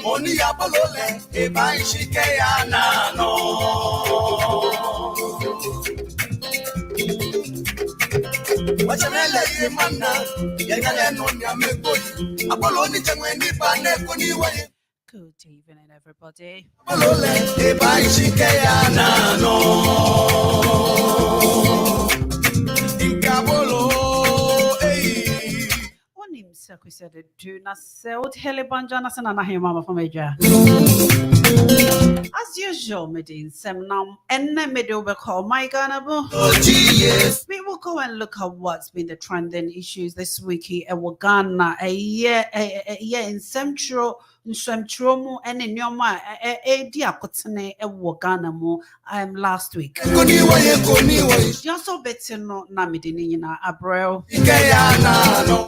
Oni abolole eba ishike ya nano. Wachamele yemana yengale no nyamego. Aboloni changwe ni bane kuni waye. Good evening, everybody. Abolole eba ishike ya nano. Ikabolo We said do not sell Helibanjana Nanahemaa from Asia. As usual, Medin Semnam and Medo will call my Ganabo. We will go and look at what's been the trending issues this week here at Ghana, a year in Central. Nswamtromu ene nyoma di akotene e Ghana mo last week. Just better no na medini nyina abrel.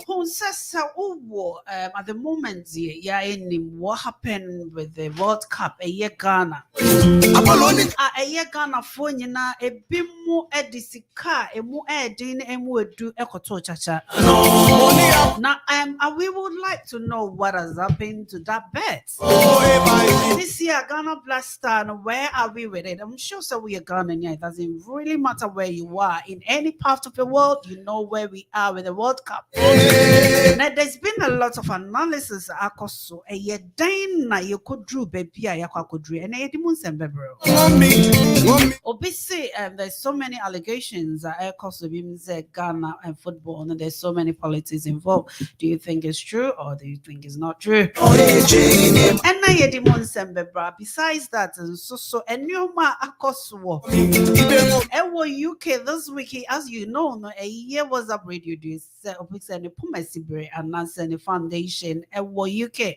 Who says at the moment ya enim what happened with the World Cup a year Ghana. A year Ghana fo nyina ebimu edisika emu edin emu edu ekoto chacha. Now we would like to know what has happened to that bet. This year, Ghana Black Star, where are we with it? I'm sure so we are Ghanaian. It doesn't really matter where you are. In any part of the world, you know where we are with the World Cup. Now, there's been a lot of analysis. So, you could do baby, and obviously, there's so many allegations. Ghana and football, and there's so many politics involved. Do you think it's true or do you think it's not true? And besides that, so and you UK this week, as you know, a year was up radio this and the foundation UK.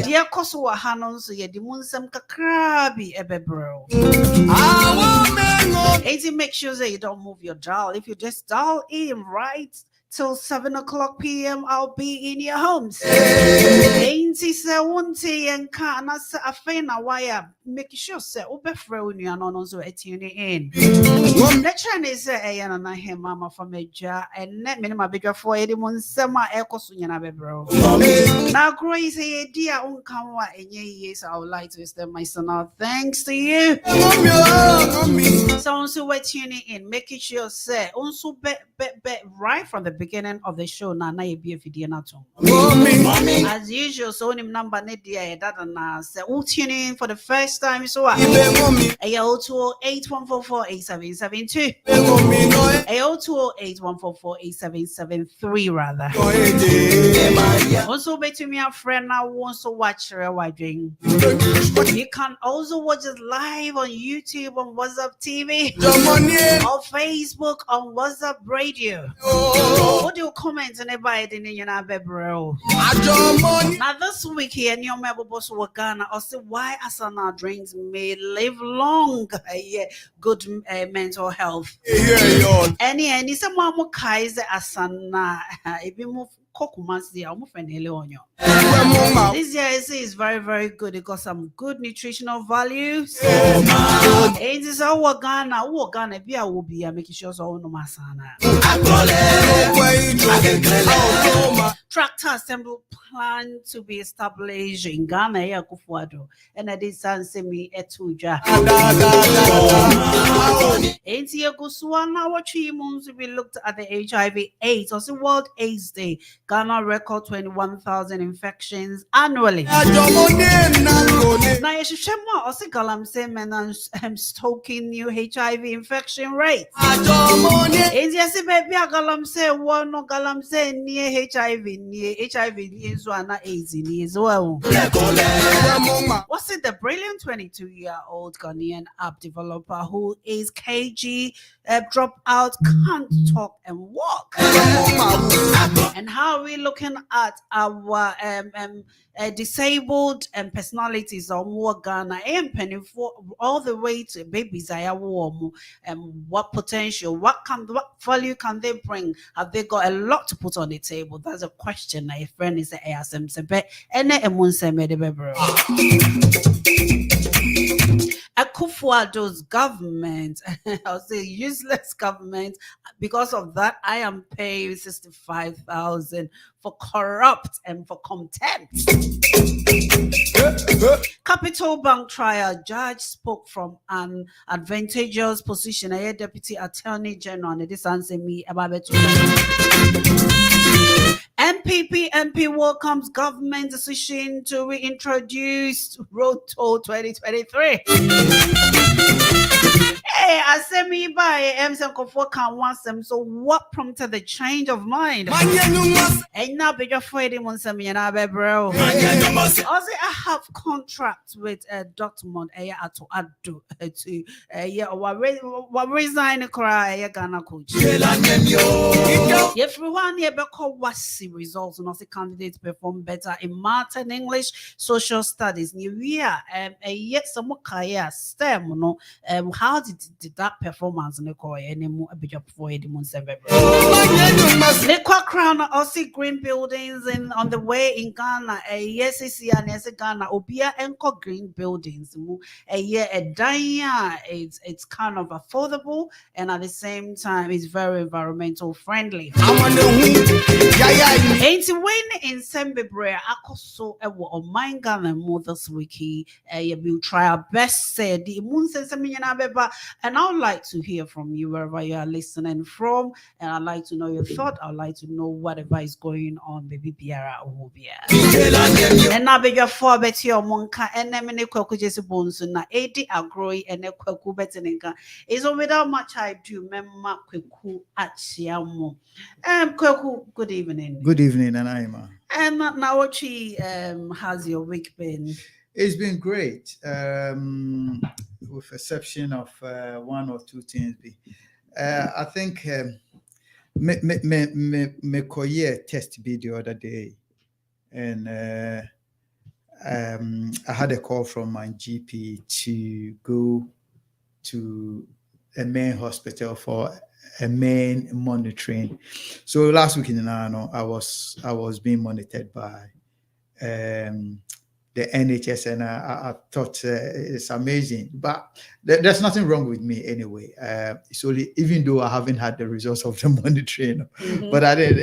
Dear Kosovo Hanon, so ye demunsem kakrabi ebebro. Make sure that you don't move your dial. If you just dial in right till 7 o'clock p.m., I'll be in your homes. Ain't se wonte and can as a fena wire. Make sure say obefro you are not also tuning in. The Chinese say a Nanahemaa from a jar and let me my bigger for Edmund Sema Ecosunya bebro. Now crazy dear unkamwa and yes, I would like to extend my son out. Thanks to you. So also we're tuning in, making sure say also bet right from the beginning of the show na be a video as usual. So him number nedia that na say tune in for the first time so 821448772 821448773 rather. Also bet me a friend now wants to watch watching. You can also watch us live on YouTube, on WhatsApp TV, on Facebook, on WhatsApp Radio. What do you comment on anybody in your bebro? Now this week here, your member boss of Ghana or say why Asana drinks may live long, good mental health. Any someone who kaiser Asana if you move. This year is very, very good. It got some good nutritional values. And this is our Ghana be will be making sure so no masana. Tractor assembly plan to be established in Ghana here Kufuado and at this semi etuja. And here Kuswana what 3 months we looked at the HIV/AIDS or the World AIDS Day. Ghana record 21,000 infections annually. Now, you should share more. Also, I'm stoking new HIV infection rate. India say, baby, Galam say, one no Galam say near HIV is one AIDS as well. What's it? The brilliant 22-year-old Ghanaian app developer who is KG dropped out, can't talk and walk. And how are we looking at our disabled personalities on more Ghana and penny for all the way to babies I warm what potential, what value can they bring? Have they got a lot to put on the table? That's a question. A friend is a ASM and Akufo-Addo's government, I'll say useless government. Because of that, I am paying 65,000 for corrupt and for contempt. Capital Bank trial judge spoke from an advantageous position. A deputy attorney general, and this answer me about it. MPP MP welcomes government decision to reintroduce Road Toll 2023. Hey, I said me by Emerson Kofo can want them. So what prompted the change of mind? And now be just fighting on some bro. Also, I have contracts with Dortmund to add to what resign cry Ghana coach. If we want to what's the results and also candidates perform better in math and English, social studies. New year yet some career STEM no how did that performance no call any more a bit of for the months ever. Crown also green buildings and on the way in Ghana yes and yes Ghana obia enko green buildings a year a daya it's kind of affordable and at the same time it's very environmental friendly. Ain't win in Sembebre Akoso or mine Ghana more this week you will try our best said the moon says and I would like to hear from you wherever you are listening from, and I'd like to know your thought. I'd like to know whatever is going on, baby Biara or Bia. And now be your four betty or monka and nemine kwaku jesi bonsu na 80 agroi and a kwaku betinenka. Is without much I do memma kwaku at Siamo. Kwaku, good evening. Good evening, Nanahemaa. And now what has your week been? It's been great. With exception of one or two things. I think me career test video the other day, and I had a call from my GP to go to a main hospital for a main monitoring. So last week in Nano, I was being monitored by the NHS, and I thought it's amazing, but there's nothing wrong with me anyway. It's only, even though I haven't had the results of the monitoring, but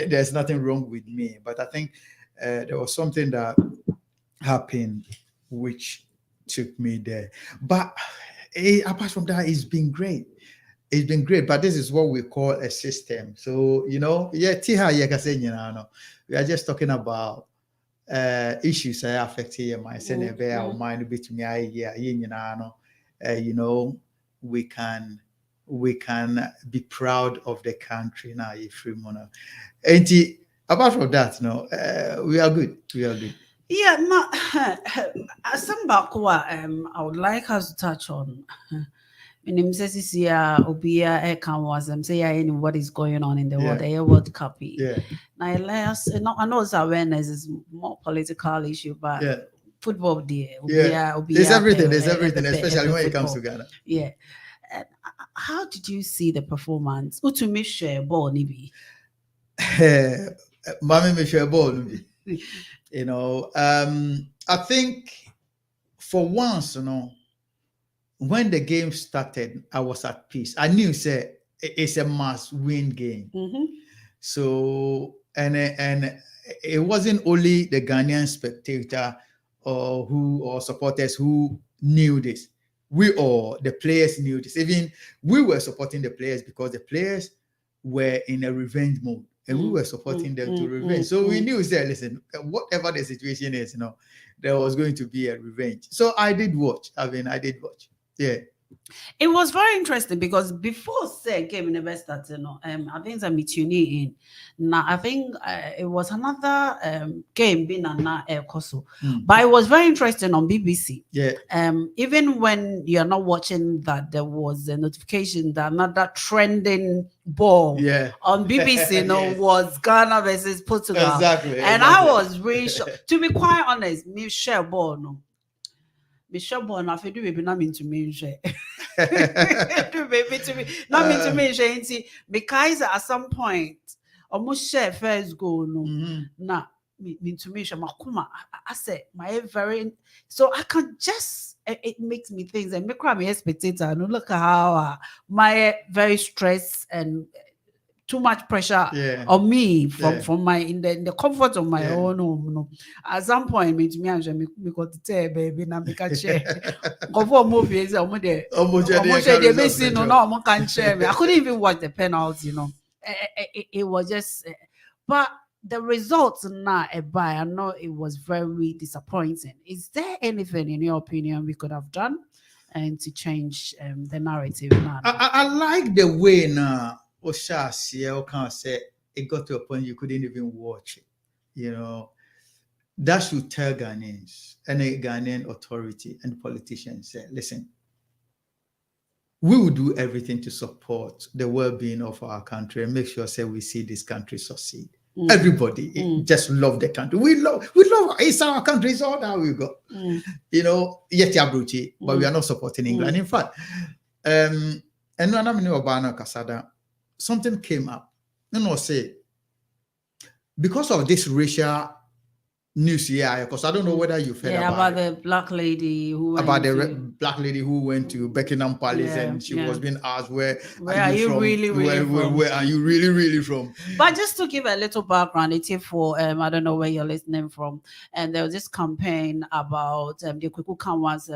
there's nothing wrong with me. But I think there was something that happened which took me there. But apart from that, it's been great. It's been great, but this is what we call a system. So, you know, we are just talking about issues affecting my mind bit me you know, we can be proud of the country now if we wanna. And apart from that, no, we are good. Yeah, some back I would like us to touch on. My name says this year Obia was say what is going on in the world, World Cup. Yeah. Now I know it's awareness is more political issue, but football there. There's everything, especially when it comes to Ghana. Yeah. How did you see the performance? Who to me share ball nibi? Mommy me share ball. You know, I think for once, you know, when the game started, I was at peace. I knew it's a must-win game. So, and it wasn't only the Ghanaian spectator or supporters who knew this. We all, the players knew this. Even we were supporting the players because the players were in a revenge mode, and we were supporting them to revenge. So we knew, listen, whatever the situation is, you know, there was going to be a revenge. So I did watch. Yeah. It was very interesting because before say game never started, you know, I think I'm tuning in. Now I think it was another game being an Koso, but it was very interesting on BBC. Yeah. Even when you're not watching that, there was a notification that another trending ball on BBC, you know, was Ghana versus Portugal. Exactly. And I was really shocked. To be quite honest, me share ball no. Bishop Bon, I do baby, not mean to me. Do baby to me, not mean to me. Because at some point, almost share first goal. No, nah, mean to me. Makuma, I said my very. So I can just. It makes me think and make me a spectator. And look at how my very stressed and too much pressure on me from my in the comfort of my own home. No. At some point, me got to tell baby na me can share. Go for movies, no, me. I couldn't even watch the penalty, you know. It was just, but the results now, I know it was very disappointing. Is there anything, in your opinion, we could have done and to change the narrative now? I like the way now. Osha can't say it got to a point you couldn't even watch it. You know, that should tell Ghanaians, any Ghanaian authority and politicians say, listen, we will do everything to support the well-being of our country and make sure say we see this country succeed. Everybody just love the country. We love it's our country, it's all that we got. You know, yet Abruchi, but we are not supporting England. In fact, and Kasada, something came up. Say because of this racial news here, because I don't know whether you've heard about the black lady who went to Buckingham Palace and she was being asked where are you really from? Where are you really from? But just to give a little background, it's for I don't know where you're listening from, and there was this campaign about the Kwiku Kanwas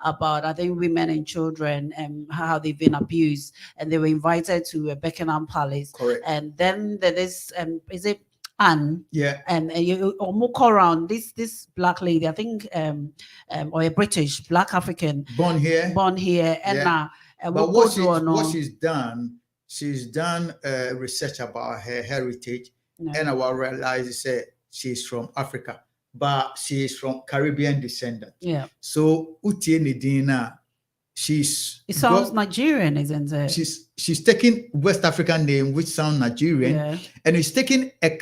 about I think women and children and how they've been abused, and they were invited to Buckingham Palace. Correct. And then there is is it Anne, and you almost around this black lady, I think, or a British black African born here, and but what she's done research about her heritage, and I realize she's from Africa, but she is from Caribbean descendant. So Utie Nidina, it sounds Nigerian, isn't it? She's taking West African name which sound Nigerian, and it's taking a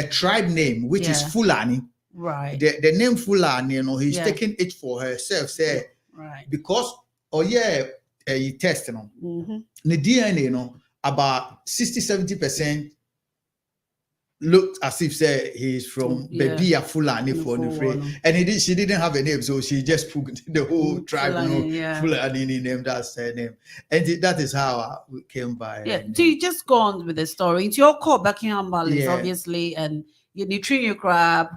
tribe name which is Fulani. Right. The name Fulani, you know, he's taking it for herself. Because you test, you know, the DNA, you know, about 60-70% looked as if he's from Bebia Fulani for the free, and she didn't have a name, so she just put the whole tribe, Fulani name. That's her name, and that is how we came by. So you just go on with the story. It's your call Buckingham Palace, obviously, and you train your crab.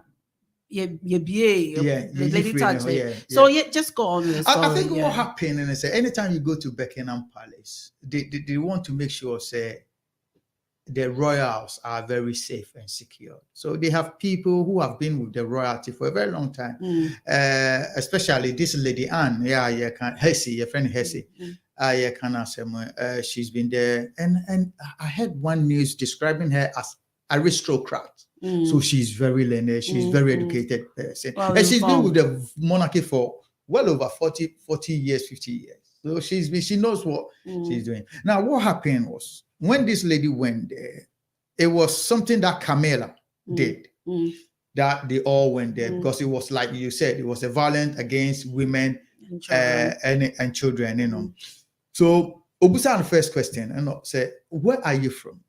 Lady touch it. So just go on with the story. I think what happened, and I say, anytime you go to Buckingham Palace, they want to make sure the royals are very safe and secure. So they have people who have been with the royalty for a very long time, especially this lady Anne, Hesse, your friend Hesse. She's been there, and I heard one news describing her as aristocrat. So she's very learned, she's very educated person, and she's been with the monarchy for well over 40 years, 50 years. So she knows what she's doing. Now, what happened was, when this lady went there, it was something that Camilla did, that they all went there, because it was like you said, it was a violence against women and children, you know. So Obusan, first question, say, where are you from?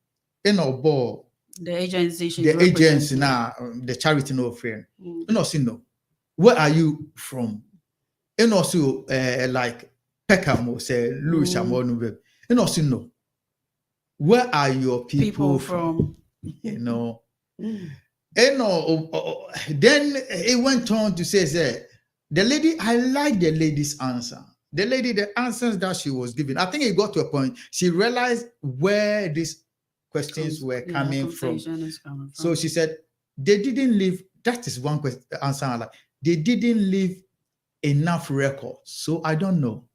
The agency now, the charity no friend. No, where are you from? And also like Peckham say Louis Amonu, and also no. Where are your people from? You know, and then it went on to say, the lady, I like the lady's answer. The answers that she was giving, I think it got to a point, she realized where these questions were coming from. So she said, they didn't leave, that is one question, answer I like, they didn't leave enough records, so I don't know.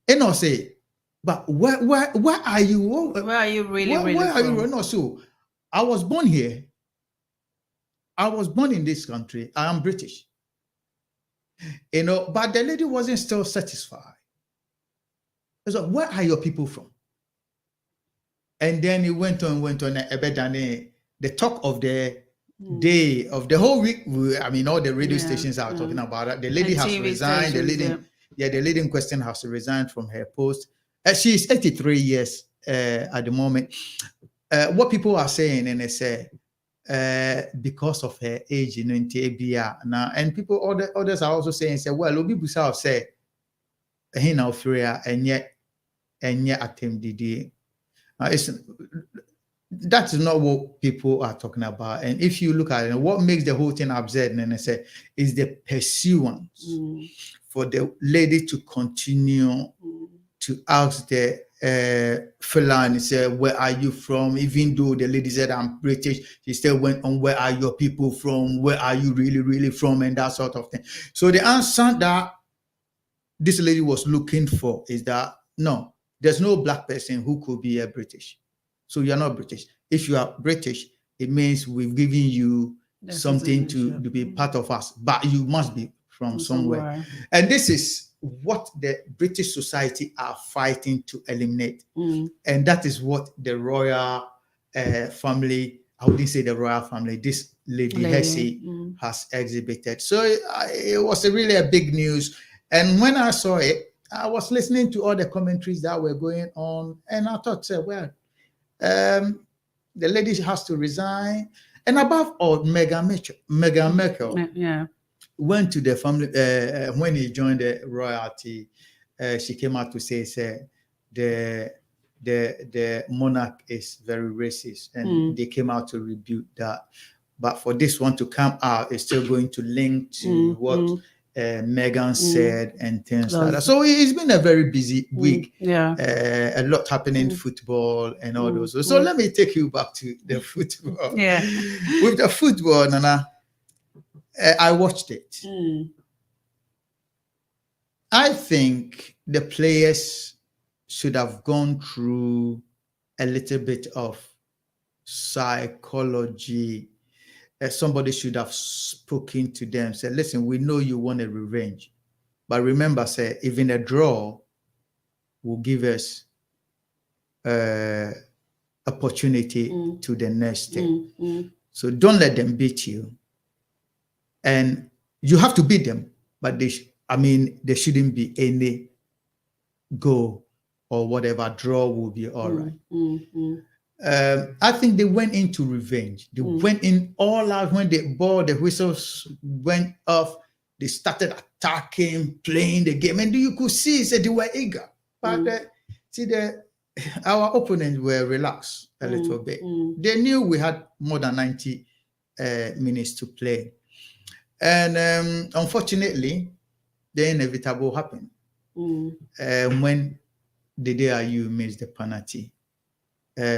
And I'll say, but where are you? Where are you really where from? Are you? No, so I was born here. I was born in this country. I am British. You know, but the lady wasn't still satisfied. So where are your people from? And then it went on. The talk of the day, of the whole week, I mean, all the radio stations are talking about it. The lady has resigned. The lady in question has resigned from her post. She's 83 years at the moment. What people are saying, and they say, because of her age, you know, in Tibia now, and others are also saying, well, Obi Busa say, he now free, and yet attempt the That is not what people are talking about. And if you look at it, what makes the whole thing absurd, and I say, is the pursuance for the lady to continue to ask the Fulani, say, where are you from? Even though the lady said, I'm British, she still went on, where are your people from? Where are you really, really from? And that sort of thing. So the answer that this lady was looking for is that, no, there's no black person who could be a British. So you're not British. If you are British, it means we've given you something to be part of us, but you must be from somewhere. And this is what the British society are fighting to eliminate. And that is what the royal family, I wouldn't say the royal family, this lady Hesse has exhibited. So it was really a big news. And when I saw it, I was listening to all the commentaries that were going on, and I thought, well, the lady has to resign. And above all, Meghan Markle went to the family, when he joined the royalty, she came out to say the monarch is very racist, and they came out to rebuke that. But for this one to come out, it's still going to link to what Meghan said and things like that. So it's been a very busy week. A lot happening in football and all those. So let me take you back to the football. With the football, Nana, I watched it. I think the players should have gone through a little bit of psychology. Somebody should have spoken to them, said, listen, we know you want a revenge, but remember, say, even a draw will give us opportunity to the next thing. So don't let them beat you. And you have to beat them, but there shouldn't be any goal or whatever. Draw will be all right. I think they went into revenge. They went in all out. When the whistles went off, they started attacking, playing the game. And you could see that they were eager. But our opponents were relaxed a little bit. They knew we had more than 90 minutes to play. And unfortunately, the inevitable happened. When the day you missed the penalty,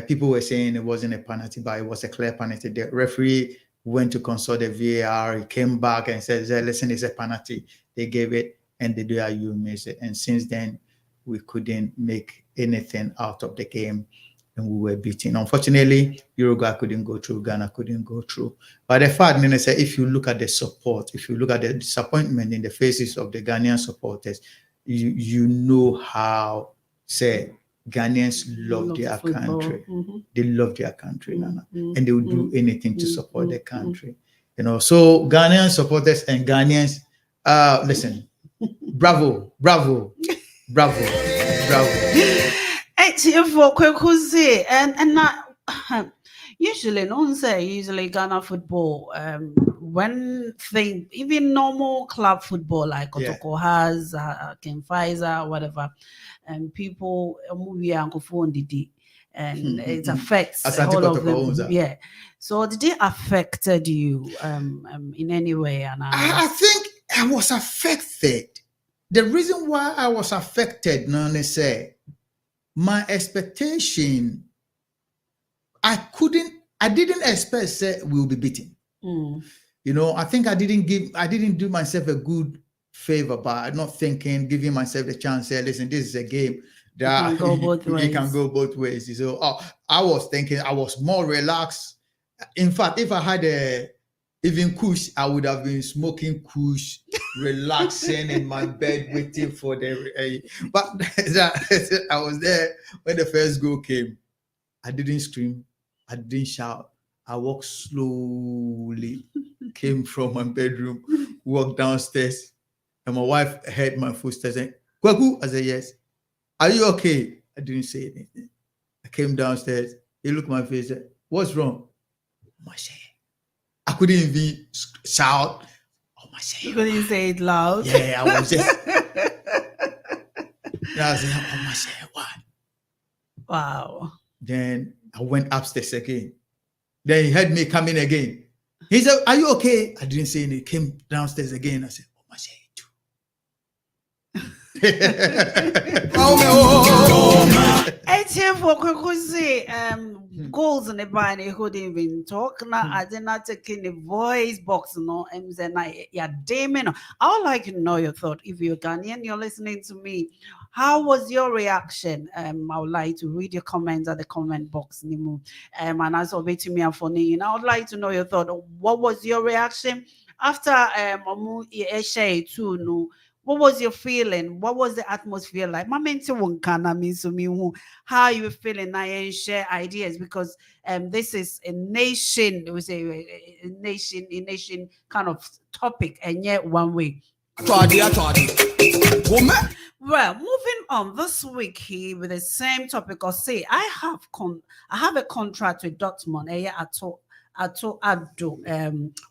people were saying it wasn't a penalty, but it was a clear penalty. The referee went to consult the VAR. He came back and said, listen, it's a penalty. They gave it, and the day you missed it. And since then, we couldn't make anything out of the game, and we were beaten. Unfortunately, Uruguay couldn't go through, Ghana couldn't go through. But the fact, if you look at the support, if you look at the disappointment in the faces of the Ghanaian supporters, you know how, Ghanaians love their country. They love their country, Nana, and they will do anything to support their country. So Ghanaian supporters and Ghanaians, listen, bravo. And usually Ghana football, when even normal club football like Otoko has, Ken Pfizer, whatever, and people and it affects all of them. So did it affected you in any way? And I think I was affected. The reason why I was affected, my expectation, I didn't expect we'll be beaten. I think I didn't do myself a good favor by not giving myself a chance. Say, listen, this is a game that you can go both ways. So I was thinking I was more relaxed. In fact, if I had even Kush, I would have been smoking Kush, relaxing in my bed, waiting for but I was there when the first goal came. I didn't scream. I didn't shout. I walked slowly, came from my bedroom, walked downstairs, and my wife heard my footsteps saying, Kwaku? I said, yes. Are you okay? I didn't say anything. I came downstairs. He looked at my face and said, what's wrong? I couldn't even shout. You couldn't say it loud? Yeah, I was just... I was like, what? Wow. Then I went upstairs again. Then he heard me coming again. He said, "Are you okay?" I didn't say anything. He came downstairs again. I said, "Oh, my shit." ATM for Kukuzi, goals in the band, he couldn't even talk. Now, I did not take in the voice box, no, and then yeah, damn. I would like to know your thought. If you're Ghanaian, you're listening to me. How was your reaction? I would like to read your comments at the comment box, Nimu. And as of to me and for I would like to know your thought. What was your reaction after Omu Eshe too? No. What was your feeling? What was the atmosphere like? How you feeling? I share ideas because this is a nation. It was a nation kind of topic, and yet one way. Well, moving on this week here with the same topic. Or say I have a contract with Dortmund. Ato Addo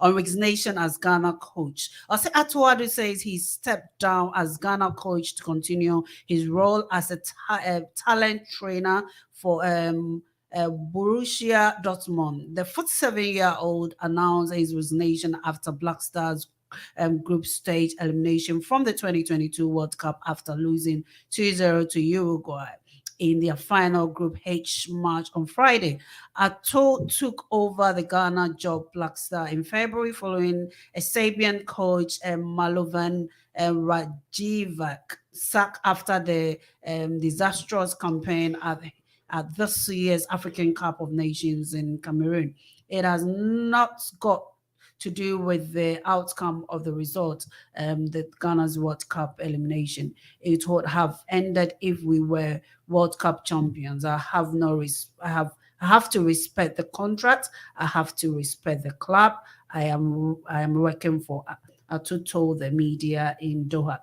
on resignation as Ghana coach. Also, Ato Addo says he stepped down as Ghana coach to continue his role as a talent trainer for Borussia Dortmund. The 47-year-old announced his resignation after Black Stars group stage elimination from the 2022 World Cup after losing 2-0 to Uruguay in their final Group H match on Friday. Ato took over the Ghana job Black Star in February following a Serbian coach Malovan Rajivac sack after the disastrous campaign at this year's African Cup of Nations in Cameroon. It has not got to do with the outcome of the result, the Ghana's World Cup elimination. It would have ended if we were World Cup champions. I have to respect the contract. I have to respect the club. I am working for. Ato told the media in Doha.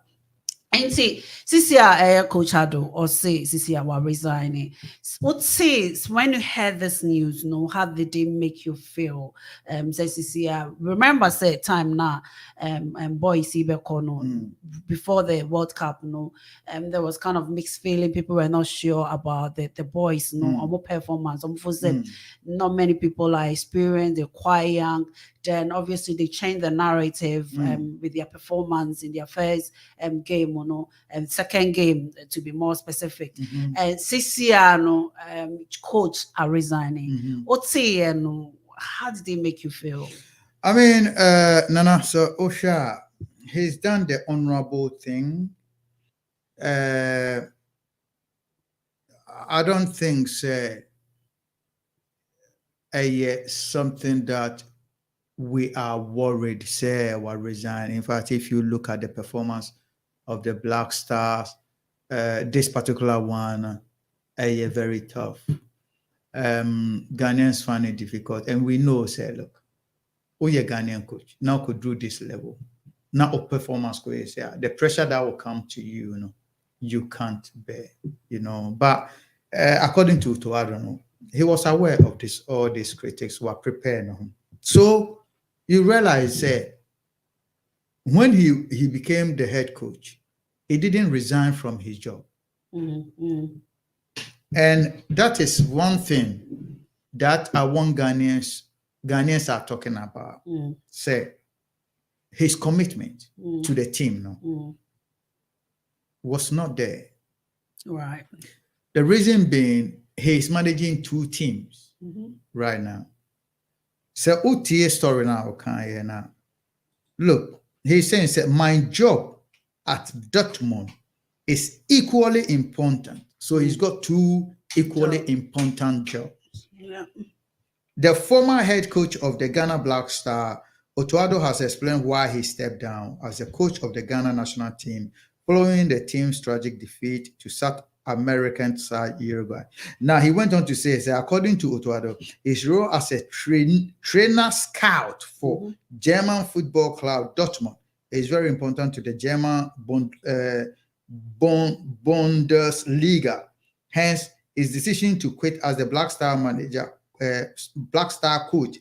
And see, Sisia Coach Ado or say Sisia were resigning. What says when you heard this news, how did it make you feel? Say Sisia, remember say time now, boys before the World Cup, there was kind of mixed feeling. People were not sure about the boys, more performance. Not many people are experienced, they're quite young. Then obviously they changed the narrative with their performance in their first game, and second game to be more specific. And Sisiano coach are resigning. What's how did they make you feel? I mean, Nana, so Osha, he's done the honorable thing. I don't think something that we are worried, say, or resign. In fact, if you look at the performance of the Black Stars, this particular one, very tough. Ghanaians find it difficult, and we know, say, look, you're Ghanaian coach now could do this level. Now, performance, the pressure that will come to you, you can't bear, But according to I don't know, he was aware of this. All these critics were prepared. So you realize when he became the head coach, he didn't resign from his job. And that is one thing that I want Ghanaians are talking about. Say his commitment to the team was not there. Right. The reason being he's managing two teams right now. So OTA story now, look, he's saying my job at Dortmund is equally important. So he's got two equally important jobs. Yeah. The former head coach of the Ghana Black Star, Otuado, has explained why he stepped down as the coach of the Ghana national team following the team's tragic defeat to South American side Uruguay. Now, he went on to say, according to Otuado, his role as a trainer scout for German football club Dortmund is very important to the German Bundesliga. Hence, his decision to quit as the Black Star manager, Black Star coach,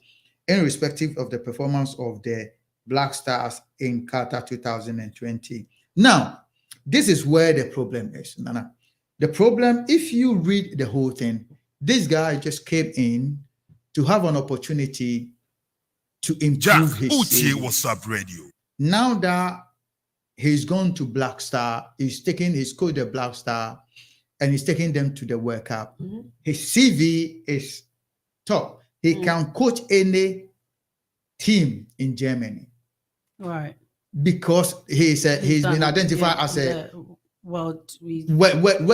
irrespective of the performance of the Black Stars in Qatar 2020. Now, this is where the problem is, Nana. The problem, if you read the whole thing, This guy just came in to have an opportunity to improve his CV. What's up, radio? Now that he's gone to Black Star, he's coached the Black Star, and he's taking them to the World Cup. His CV is top. He can coach any team in Germany. Right. Because he's been identified as a world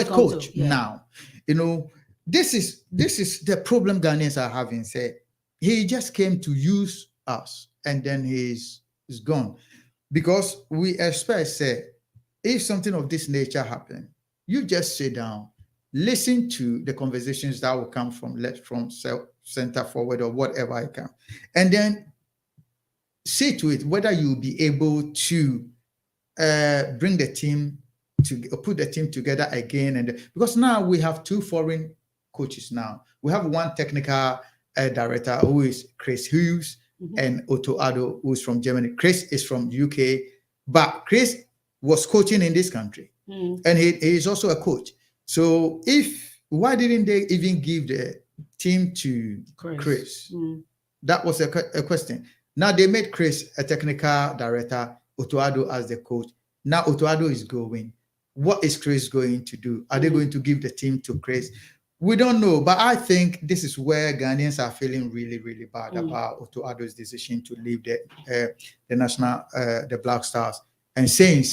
coach now. You know, this is the problem Ghanaians are having. Say he just came to use us and then he's gone. Because we expect, say, if something of this nature happen, you just sit down, listen to the conversations that will come from left, from center forward or whatever I can, and then see to it whether you'll be able to bring the team to put the team together again. And because now we have two foreign coaches now. We have one technical director who is Chris Hughes and Otto Addo, who is from Germany. Chris is from UK, but Chris was coaching in this country and he is also a coach. So why didn't they even give the team to Chris? That was a question. Now they made Chris a technical director, Otto Addo as the coach. Now Otto Addo is going. What is Chris going to do? Are they going to give the team to Chris? We don't know, but I think this is where Ghanaians are feeling really, really bad about Otto Addo's decision to leave the Black Stars and saying,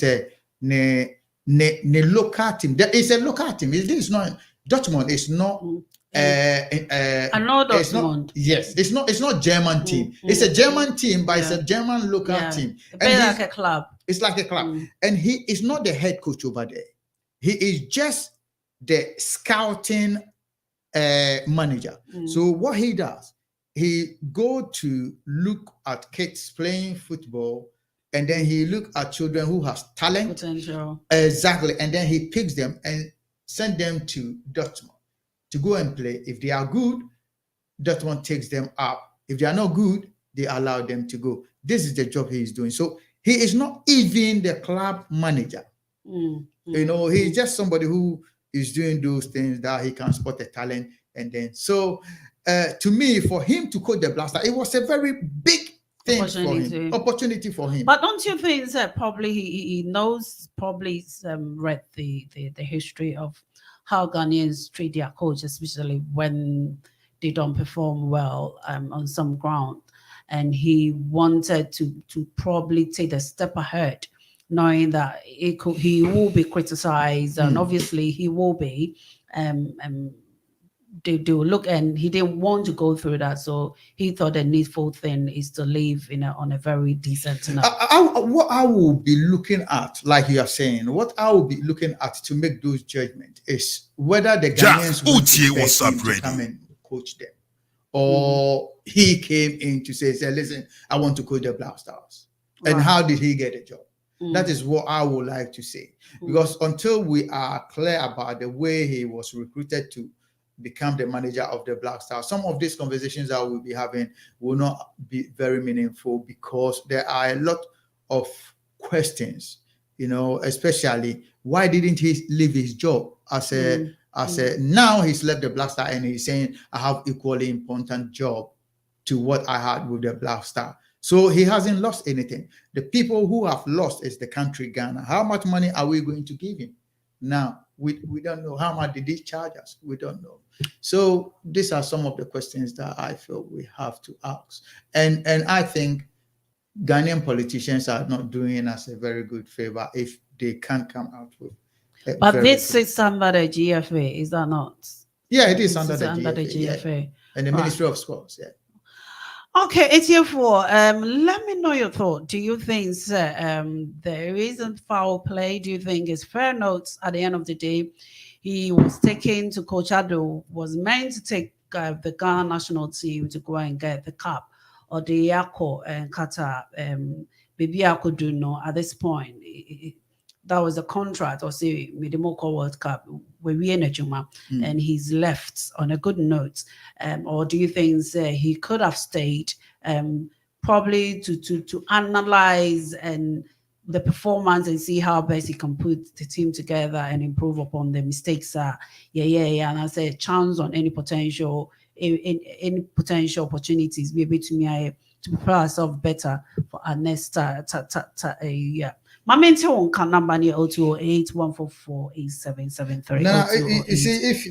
ne local team. There is a local team. This is not Dortmund. It's not. It's not. Yes, it's not German team. It's a German team, but it's a German local team. And like a club. It's like a club, and he is not the head coach over there. He is just the scouting manager. So what he does, he go to look at kids playing football, and then he look at children who has talent, potential. Exactly, and then he picks them and send them to Dortmund to go and play. If they are good, Dortmund takes them up. If they are not good, they allow them to go. This is the job he is doing. So he is not even the club manager. You know, he's just somebody who is doing those things that he can spot a talent. And then, so to me, for him to coach the Black Star, it was a very big thing opportunity for him. But don't you think that probably he knows, probably read the history of how Ghanaians treat their coach, especially when they don't perform well on some ground, and he wanted to probably take a step ahead, knowing that he will be criticized, and obviously he will be. They will look, and he didn't want to go through that, so he thought the needful thing is to leave on a very decent note. What I will be looking at, like you are saying, what I will be looking at to make those judgments is whether the Ghanaians want to come and coach them, or he came in to say, listen, I want to coach the Black Stars. And how did he get a job? That is what I would like to say. Because until we are clear about the way he was recruited to become the manager of the Black Stars, some of these conversations that we'll be having will not be very meaningful, because there are a lot of questions, you know, especially why didn't he leave his job now he's left the Black Star and he's saying, I have equally important job to what I had with the Black Star. So he hasn't lost anything. The people who have lost is the country Ghana. How much money are we going to give him? Now, we don't know. How much did he charge us? We don't know. So these are some of the questions that I feel we have to ask. And I think Ghanaian politicians are not doing us a very good favor if they can't come out with. But this is under the GFA, is that not? Yeah, it is under the GFA. Yeah. And the Ministry of Sports, yeah. Okay, 84. Let me know your thought. Do you think there isn't foul play? Do you think it's fair notes at the end of the day? He was taken to Coach Addo, was meant to take the Ghana national team to go and get the cup, or the Yako and Qatar. Maybe Yako do know at this point. That was a contract, or say Midimoko World Cup, where we in a Juma, and he's left on a good note. Or do you think he could have stayed, probably to analyze and the performance and see how best he can put the team together and improve upon the mistakes. And I say chance on any potential, any potential opportunities. Maybe to prepare ourselves better for our next year. My mentor can number near 0208 144 8773. Now, you see, if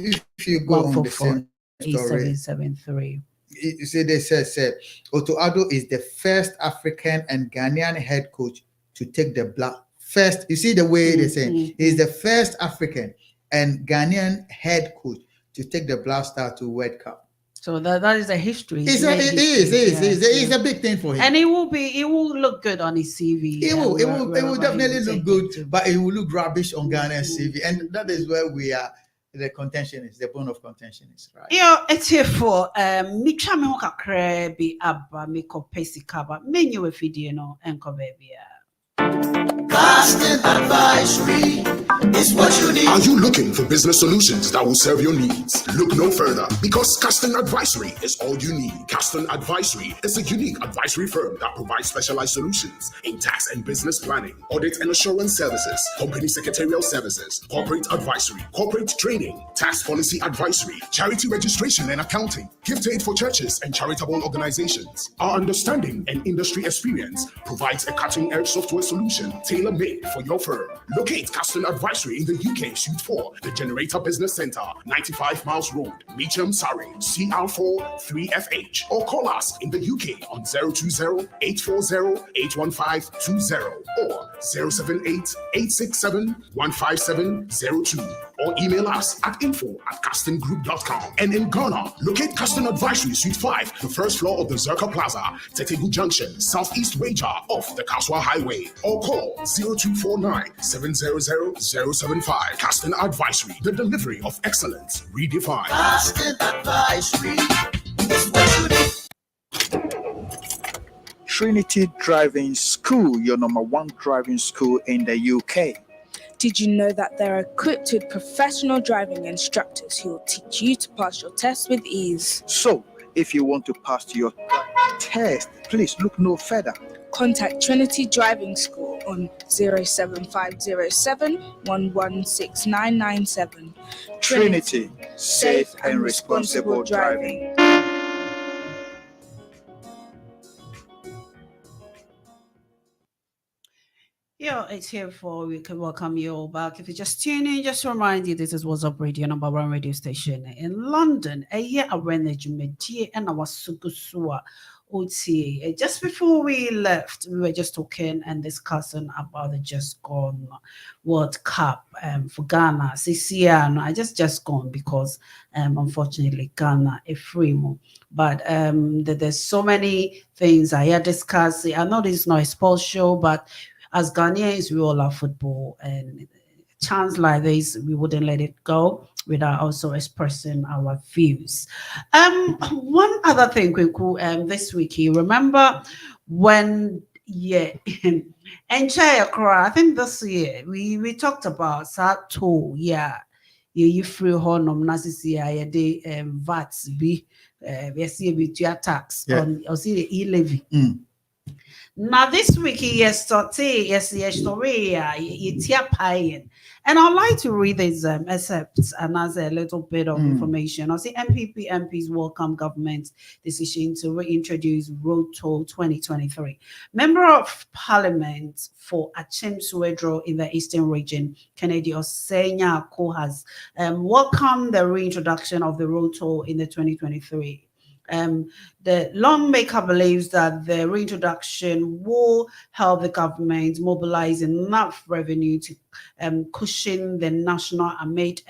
you go on the same story, 8773. You see, they say Otto Addo is the first African and Ghanaian head coach to take the black first. You see the way they say he's the first African and Ghanaian head coach to take the Black Star to World Cup. So that is a history. It is a big thing for him, and it will look good on his CV. It will definitely look good, but it will look rubbish on Ghana's CV, and that is where we are. The contention is the bone of contention is right. It's here for Micha me hoka krebi abba me ko pesi kaba menu video no enko baby. Casting advisory is what you need. Are you looking for business solutions that will serve your needs? Look no further, because Casting Advisory is all you need. Casting Advisory is a unique advisory firm that provides specialized solutions in tax and business planning, audit and assurance services, company secretarial services, corporate advisory, corporate training, tax policy advisory, charity registration and accounting, gift aid for churches and charitable organizations. Our understanding and industry experience provides a cutting-edge software solution tailor-made for your firm. Locate Casting Advisory in the UK, Suite 4, the Generator Business Center, 95 Miles Road, Meacham, Surrey, CR4 3FH, or call us in the UK on 020-840-81520 or 078-867-15702, or email us at info@castinggroup.com. And in Ghana, locate Casting Advisory Suite 5, the first floor of the Zerka Plaza, Tetegu Junction, Southeast Wager off the Kaswa Highway, or call 0249-700-075. Casting Advisory, the delivery of excellence redefined. Casting Advisory is what you need. Trinity Driving School, your #1 driving school in the UK. Did you know that they're equipped with professional driving instructors who will teach you to pass your test with ease? So, if you want to pass your test, please look no further. Contact Trinity Driving School on 07507 116997. Trinity, safe and responsible driving. It's here for we can welcome you all back. If you just tune in, just to remind you, this is What's Up Radio, #1 radio station in London. Awreness and our Sugusua OTA. Just before we left, we were just talking and discussing about the just gone World Cup for Ghana. I just gone because unfortunately Ghana is free more. But there's so many things I had discussed. I know this is not a sports show, but as Ghanaians, we all love football, and chance like this, we wouldn't let it go without also expressing our views. One other thing, this week, you remember when, and I think this year, we talked about Sato, you free honum, Nasisi, VATs, we see tax on, or see the e-levy. Now this week, story, and I'd like to read these excerpts and as a little bit of information. I see MPs welcome government's decision to reintroduce road toll 2023. Member of Parliament for Achim Suedro in the Eastern Region, Kennedy Osenya Ko has welcomed the reintroduction of the road toll in the 2023. The lawmaker believes that the reintroduction will help the government mobilize enough revenue to cushion the national amid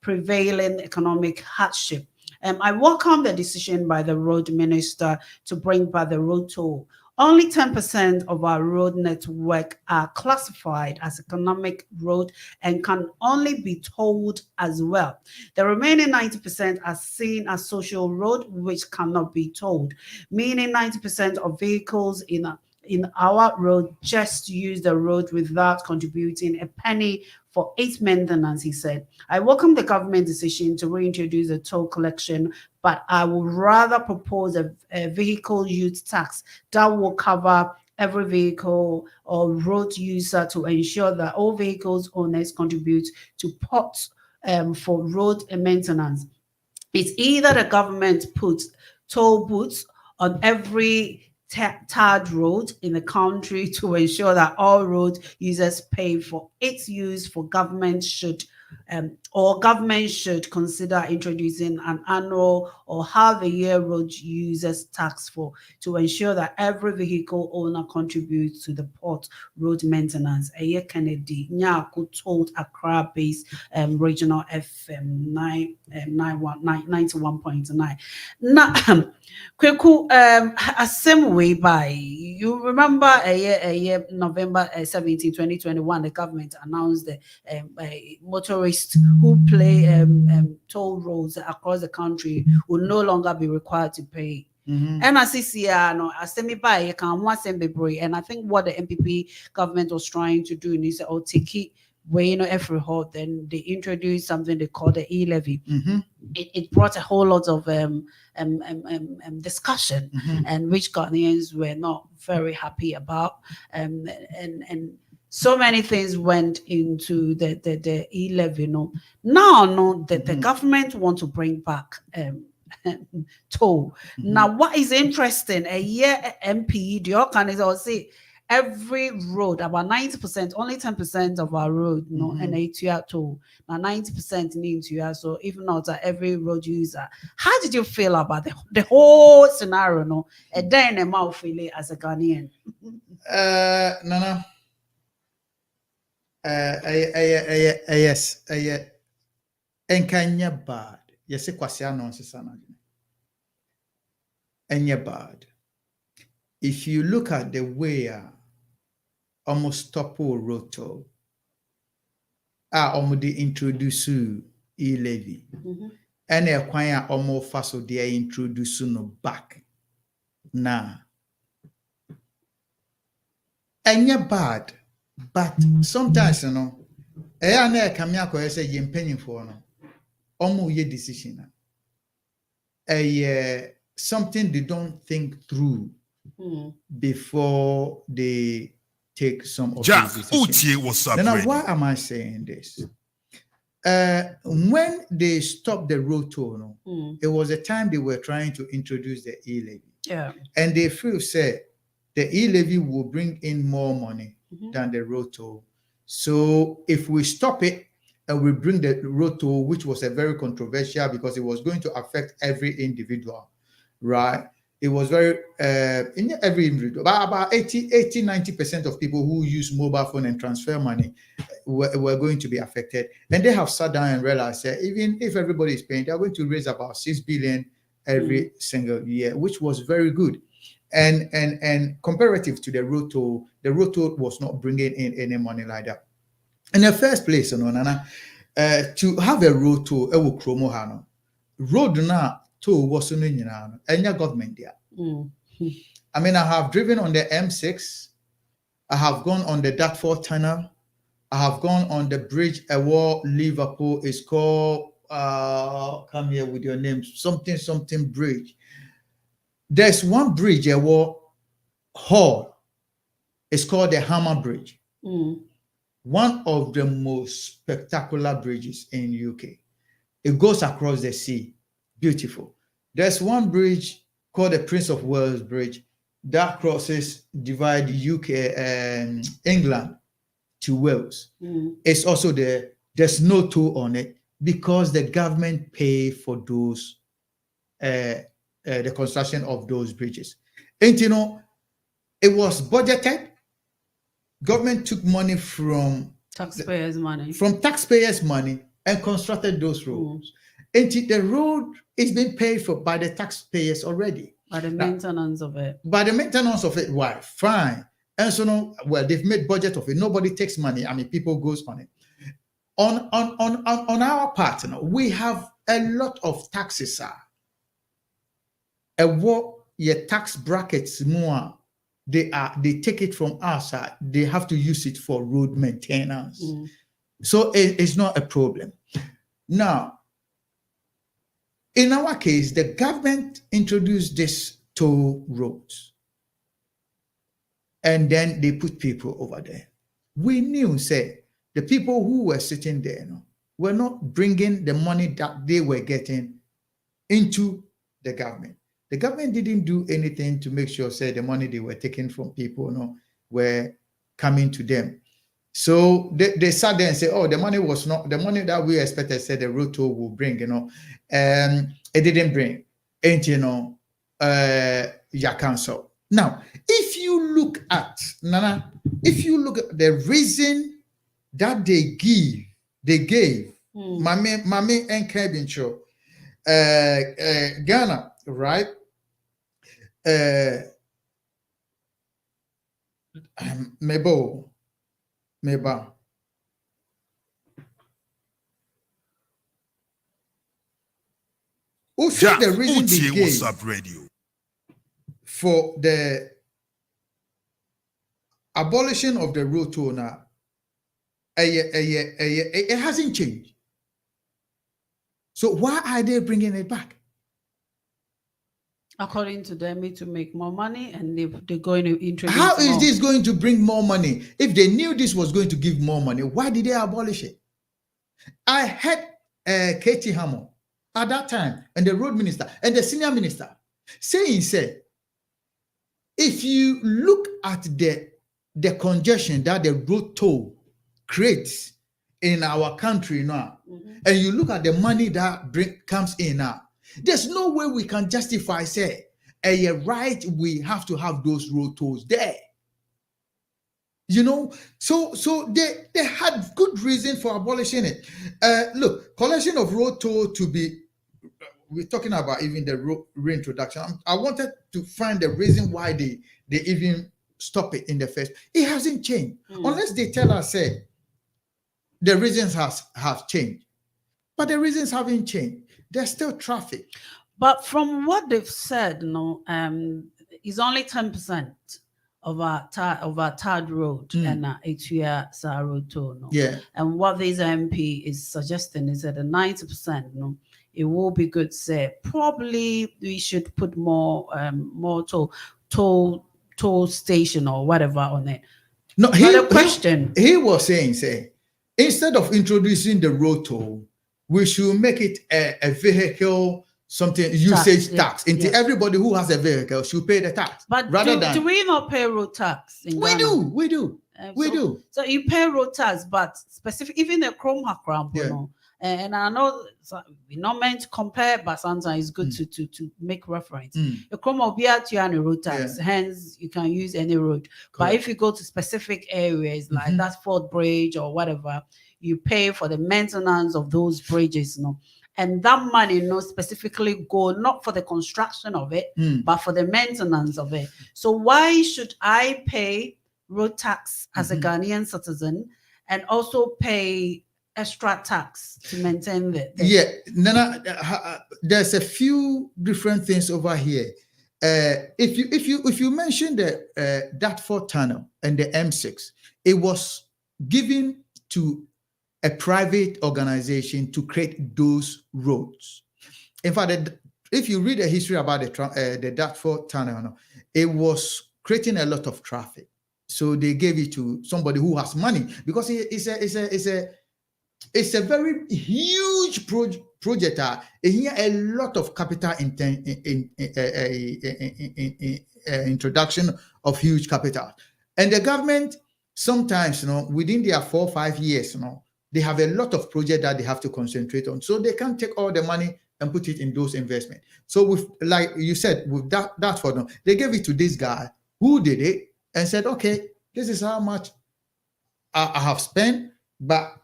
prevailing economic hardship. I welcome the decision by the road minister to bring back the road toll. Only 10% of our road network are classified as economic road and can only be tolled as well. The remaining 90% are seen as social road, which cannot be tolled, meaning 90% of vehicles in our road just use the road without contributing a penny for its maintenance, he said. I welcome the government decision to reintroduce a toll collection, but I would rather propose a vehicle use tax that will cover every vehicle or road user to ensure that all vehicles owners contribute to pots for road maintenance. It's either the government puts toll booths on every tarred road in the country to ensure that all road users pay for its use, for government should consider introducing an annual or half-a-year road users tax to ensure that every vehicle owner contributes to the port road maintenance. A Kennedy Nyaku told Accra-based regional FM 91.9. Now, Kweku, a same way by you remember a year November 17, 2021, the government announced the motorists who play toll roads across the country will no longer be required to pay. And I see, no, I send me by you can want send be and I think what the MPP government was trying to do is take it where every halt, then they introduced something they call the e-levy. It brought a whole lot of discussion, and which Ghanaians were not very happy about, and so many things went into the e-levy. Now the government want to bring back toll. Now, what is interesting, a year MP, the organizers say every road, about 90%, only 10% of our road, and a toll. Now 90% need to, so even not every road user. How did you feel about the whole scenario? No, and then a mouth feeling as a Ghanaian. Nana. Yes, Enkanya bad. Yes, kwasi anonsi sana. Enya bad. If you look at the way almost topo roto, almost introduce e-levy, and a kwanya almost faso they introduce no back. Nah. Enya bad. But sometimes, I come here say you're paying for no, your decision. Something they don't think through before they take some of these decisions. Now, why am I saying this? When they stopped the road toll, it was a time they were trying to introduce the e-levy. Yeah. And they feel say the e-levy will bring in more money than the road toll. So if we stop it and we bring the road toll, which was a very controversial because it was going to affect every individual, right? It was very, in every individual, about 90% of people who use mobile phone and transfer money were going to be affected. And they have sat down and realized that even if everybody is paying, they're going to raise about 6 billion every single year, which was very good. And comparative to the road toll was not bringing in any money like that. In the first place, to have a road toll, road na toll was any government there. I mean, I have driven on the M6, I have gone on the Dartford Tunnel, I have gone on the bridge Award Liverpool. It's called come here with your name, something bridge. There's one bridge, Hall. It's called the Hammer Bridge. One of the most spectacular bridges in UK. It goes across the sea. Beautiful. There's one bridge called the Prince of Wales Bridge that divide UK and England to Wales. It's also there. There's no toll on it because the government pay for those the construction of those bridges. And it was budgeted. Government took money from taxpayers' money and constructed those roads. And the road is being paid for by the taxpayers already. By the maintenance of it. By the maintenance of it, why? Fine. And so they've made budget of it. Nobody takes money. I mean, people goes on it. On our part, we have a lot of taxes. What your tax brackets more, they take it from us. They have to use it for road maintenance. So it's not a problem. Now, in our case, the government introduced this toll roads. and then they put people over there. We knew, say, the people who were sitting there, were not bringing the money that they were getting into the government. The government didn't do anything to make sure, say, the money they were taking from people, were coming to them. So they sat there and said, oh, the money was not the money that we expected, said the road toll will bring, it didn't bring. And, your council. Now, if you look at, Nana, if you look at the reason that they gave, Mami and Kevin Show, Ghana, right? Meba. Also, the reason they gave for the abolition of the road toll now, it hasn't changed. So why are they bringing it back? According to them, to make more money, and they're going to introduce. How is this going to bring more money? If they knew this was going to give more money, why did they abolish it? I had Katie Hammond at that time, and the road minister and the senior minister saying, if you look at the congestion that the road toll creates in our country now, and you look at the money that comes in now, there's no way we can justify, say, right, we have to have those road tolls there. So they had good reason for abolishing it. Look, collection of road toll to be, we're talking about even the reintroduction. I wanted to find the reason why they even stop it in the first. It hasn't changed. Unless they tell us, say, the reasons have changed. But the reasons haven't changed. There's still traffic. But from what they've said, it's only 10% of our tarred road and Etuya Sa road toll. Yeah. And what this MP is suggesting is that the 90%, it will be good. Say probably we should put more toll station or whatever on it. No, he was saying, say, instead of introducing the road toll, we should make it a vehicle usage tax. Into everybody who has a vehicle should pay the tax. But do we not pay road tax in Ghana? We do. So you pay road tax, but specific, even the Chrome Hakram, and I know we're not meant to compare, but sometimes it's good to make reference. The Chrome will be at you and road tax, hence you can use any road. Correct. But if you go to specific areas like that Fort Bridge or whatever, you pay for the maintenance of those bridges, and that money, specifically go not for the construction of it, but for the maintenance of it. So why should I pay road tax as a Ghanaian citizen and also pay extra tax to maintain Nana, there's a few different things over here. If you mention the Dartford Tunnel and the M6, it was given to a private organization to create those roads. In fact, if you read the history about the Dartford Tunnel, it was creating a lot of traffic. So they gave it to somebody who has money, because it's a very huge project. A lot of capital introduction of huge capital, and the government sometimes, within their 4 or 5 years, they have a lot of projects that they have to concentrate on. So they can't take all the money and put it in those investments. So with, like you said, with that for them, they gave it to this guy who did it and said, okay, this is how much I have spent, but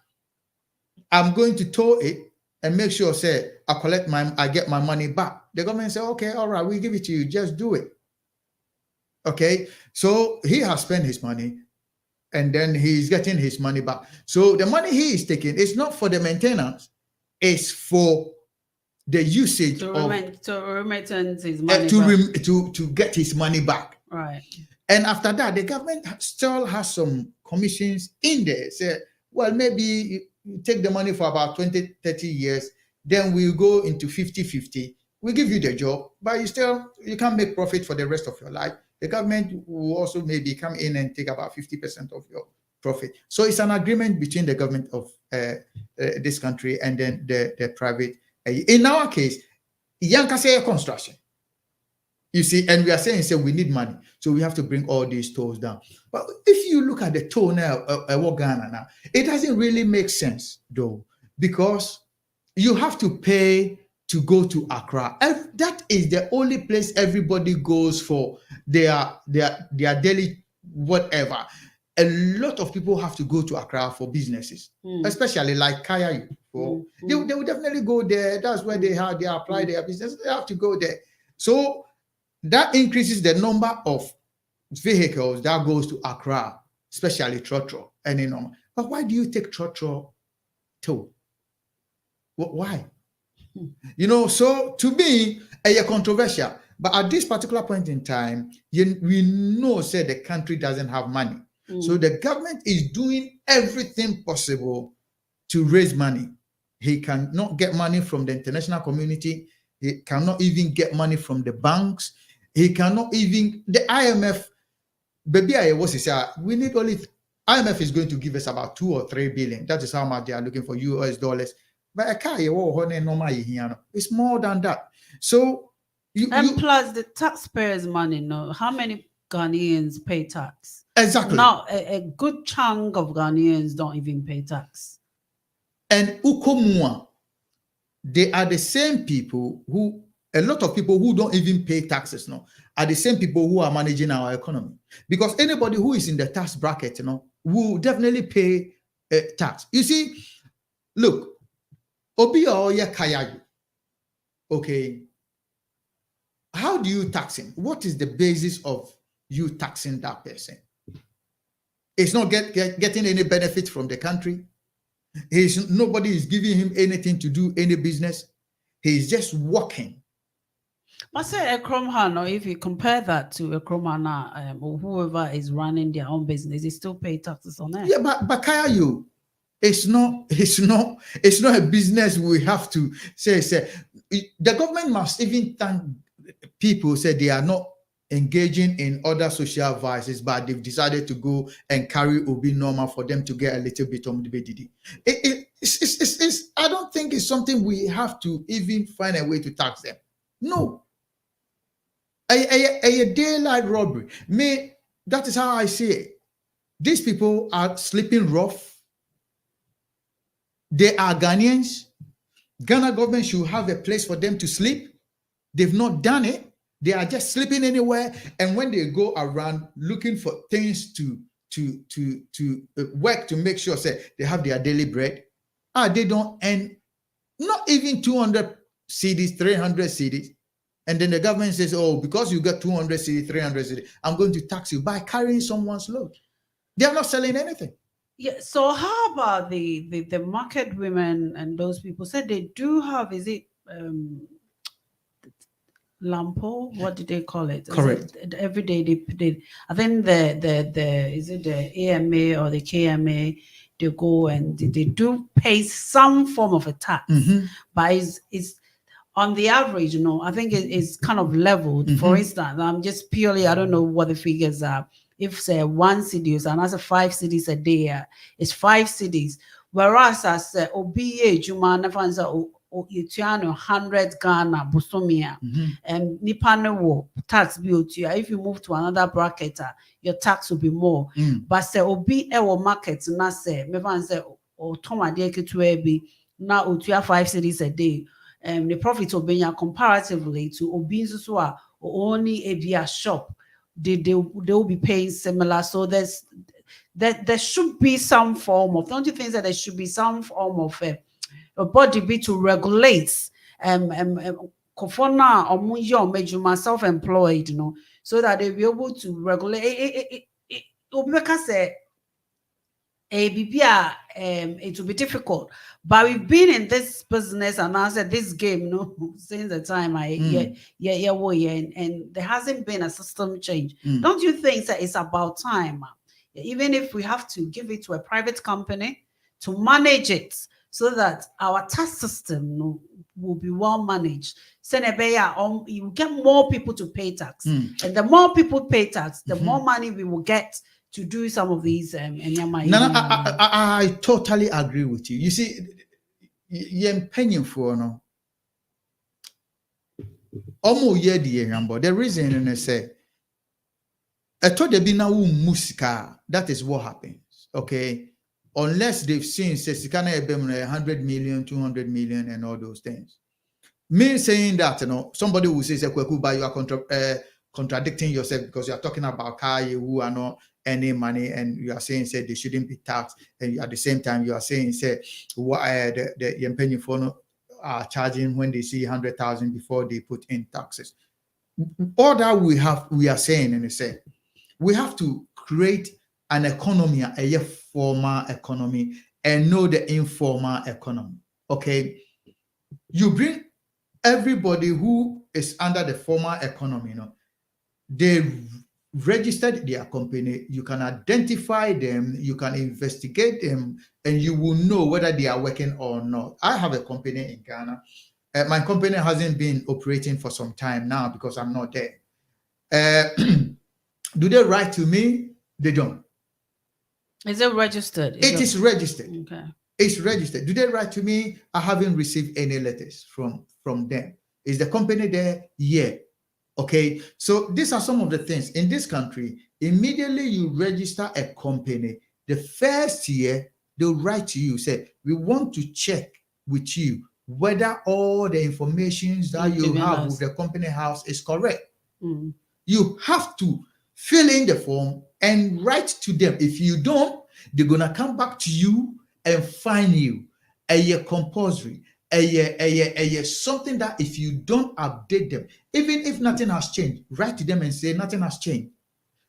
I'm going to tow it and make sure, say, I get my money back. The government said, okay, all right, we give it to you, just do it. Okay, so he has spent his money, and then he's getting his money back. So the money he is taking is not for the maintenance, it's for the usage to remittance his money to get his money back. Right. And after that, the government still has some commissions in there. Say, well, maybe you take the money for about 20, 30 years, then we'll go into 50-50. We give you the job, but you can't make profit for the rest of your life. the government will also maybe come in and take about 50% of your profit. So it's an agreement between the government of this country and then the private. In our case, Yankase construction. You see, and we are saying, we need money, so we have to bring all these tolls down. But if you look at the toll now, Ghana now, it doesn't really make sense though, because you have to pay to go to Accra. That is the only place everybody goes for their daily whatever. A lot of people have to go to Accra for businesses, especially like Kaya. They will definitely go there. That's where they apply their business. They have to go there. So that increases the number of vehicles that goes to Accra, especially Trotro. But why do you take Trotro toll? Why? So to me, it's controversial. But at this particular point in time, we know the country doesn't have money. So the government is doing everything possible to raise money. He cannot get money from the international community. He cannot even get money from the banks. He cannot even, the IMF, baby, we need only, IMF is going to give us about 2 or 3 billion. That is how much they are looking for US dollars. But it's more than that. So, plus the taxpayers' money, no? How many Ghanaians pay tax? Exactly. Now, a good chunk of Ghanaians don't even pay tax. And Ukomua, they are the same people who, a lot of people who don't even pay taxes now, are the same people who are managing our economy. Because anybody who is in the tax bracket, will definitely pay tax. You see, look, Obi Oya Kayayu, okay, how do you tax him? What is the basis of you taxing that person? It's not getting any benefit from the country. Nobody is giving him anything to do any business. He's just working. I say Ekromhana, if you compare that to Ekromhana or whoever is running their own business, they still pay taxes on it. Yeah, but Kayayu, it's not a business we have to say. The government must even thank people say they are not engaging in other social vices, but they've decided to go and carry Obi normal for them to get a little bit of the BDD. I don't think it's something we have to even find a way to tax them. No. A daylight robbery. That is how I see it. These people are sleeping rough. They are Ghanaians. Ghana government should have a place for them to sleep. They've not done it. They are just sleeping anywhere. And when they go around looking for things to work to make sure they have their daily bread, they don't earn not even 200 cedis, 300 cedis. And then the government says, oh, because you got 200 cedis, 300 cedis, I'm going to tax you by carrying someone's load. They are not selling anything. Yeah. So how about the market women and those people said they do have, is it Lampo? What did they call it? Correct. Every day they I think the is it the AMA or the KMA, they go and they do pay some form of a tax, but it's on the average, I think it's kind of leveled. For instance, I'm just purely, I don't know what the figures are. If say 1 cedi and that's 5 cedis a day, it's 5 cedis. Whereas I say OBA Juma Nafanza Utiano 100 Ghana Busomia and Nipane wo tax bill to you. If you move to another bracket, your tax will be more. But say Obi Ewo market na say Mefanza or Toma Deke to Ebi now Utia 5 cedis a day. The profit will be comparatively to Obin's who are only a shop, they will be paying similar. So there should be some form of, don't you think that there should be some form of a body be to regulate Kofona or Mujo Mejuma self-employed, so that they'll be able to regulate it. It will be difficult, but we've been in this business and I said this game since the time and there hasn't been a system change. Don't you think that it's about time, even if we have to give it to a private company to manage it, so that our tax system will be well managed. So you get more people to pay tax, and the more people pay tax, the more money we will get to do some of these. I totally agree with you. You see, you're paying for no. The reason I say, I told the bina musika. That is what happens. Okay. Unless they've seen say 100 million, 200 million, and all those things. Me saying that, somebody will say, but you are contradicting yourself because you are talking about car who are not any money, and you are saying say they shouldn't be taxed, and at the same time you are saying say what the Yempenny phone are charging when they see 100,000 before they put in taxes. All that we are saying, and they say we have to create an economy, a formal economy, and know the informal economy. Okay, you bring everybody who is under the formal economy, they registered their company. You can identify them, you can investigate them, and you will know whether they are working or not. I have a company in Ghana. My company hasn't been operating for some time now because I'm not there. Do they write to me? They don't. Is it registered? It is registered. Okay. It's registered. Do they write to me? I haven't received any letters from them. Is the company there? Yeah. Okay. So these are some of the things in this country. Immediately you register a company, the first year they'll write to you, say, we want to check with you whether all the information that you have with the company house is correct. You have to fill in the form and write to them. If you don't, they're gonna come back to you and fine you. A year compulsory, a year something that if you don't update them, even if nothing has changed, write to them and say nothing has changed.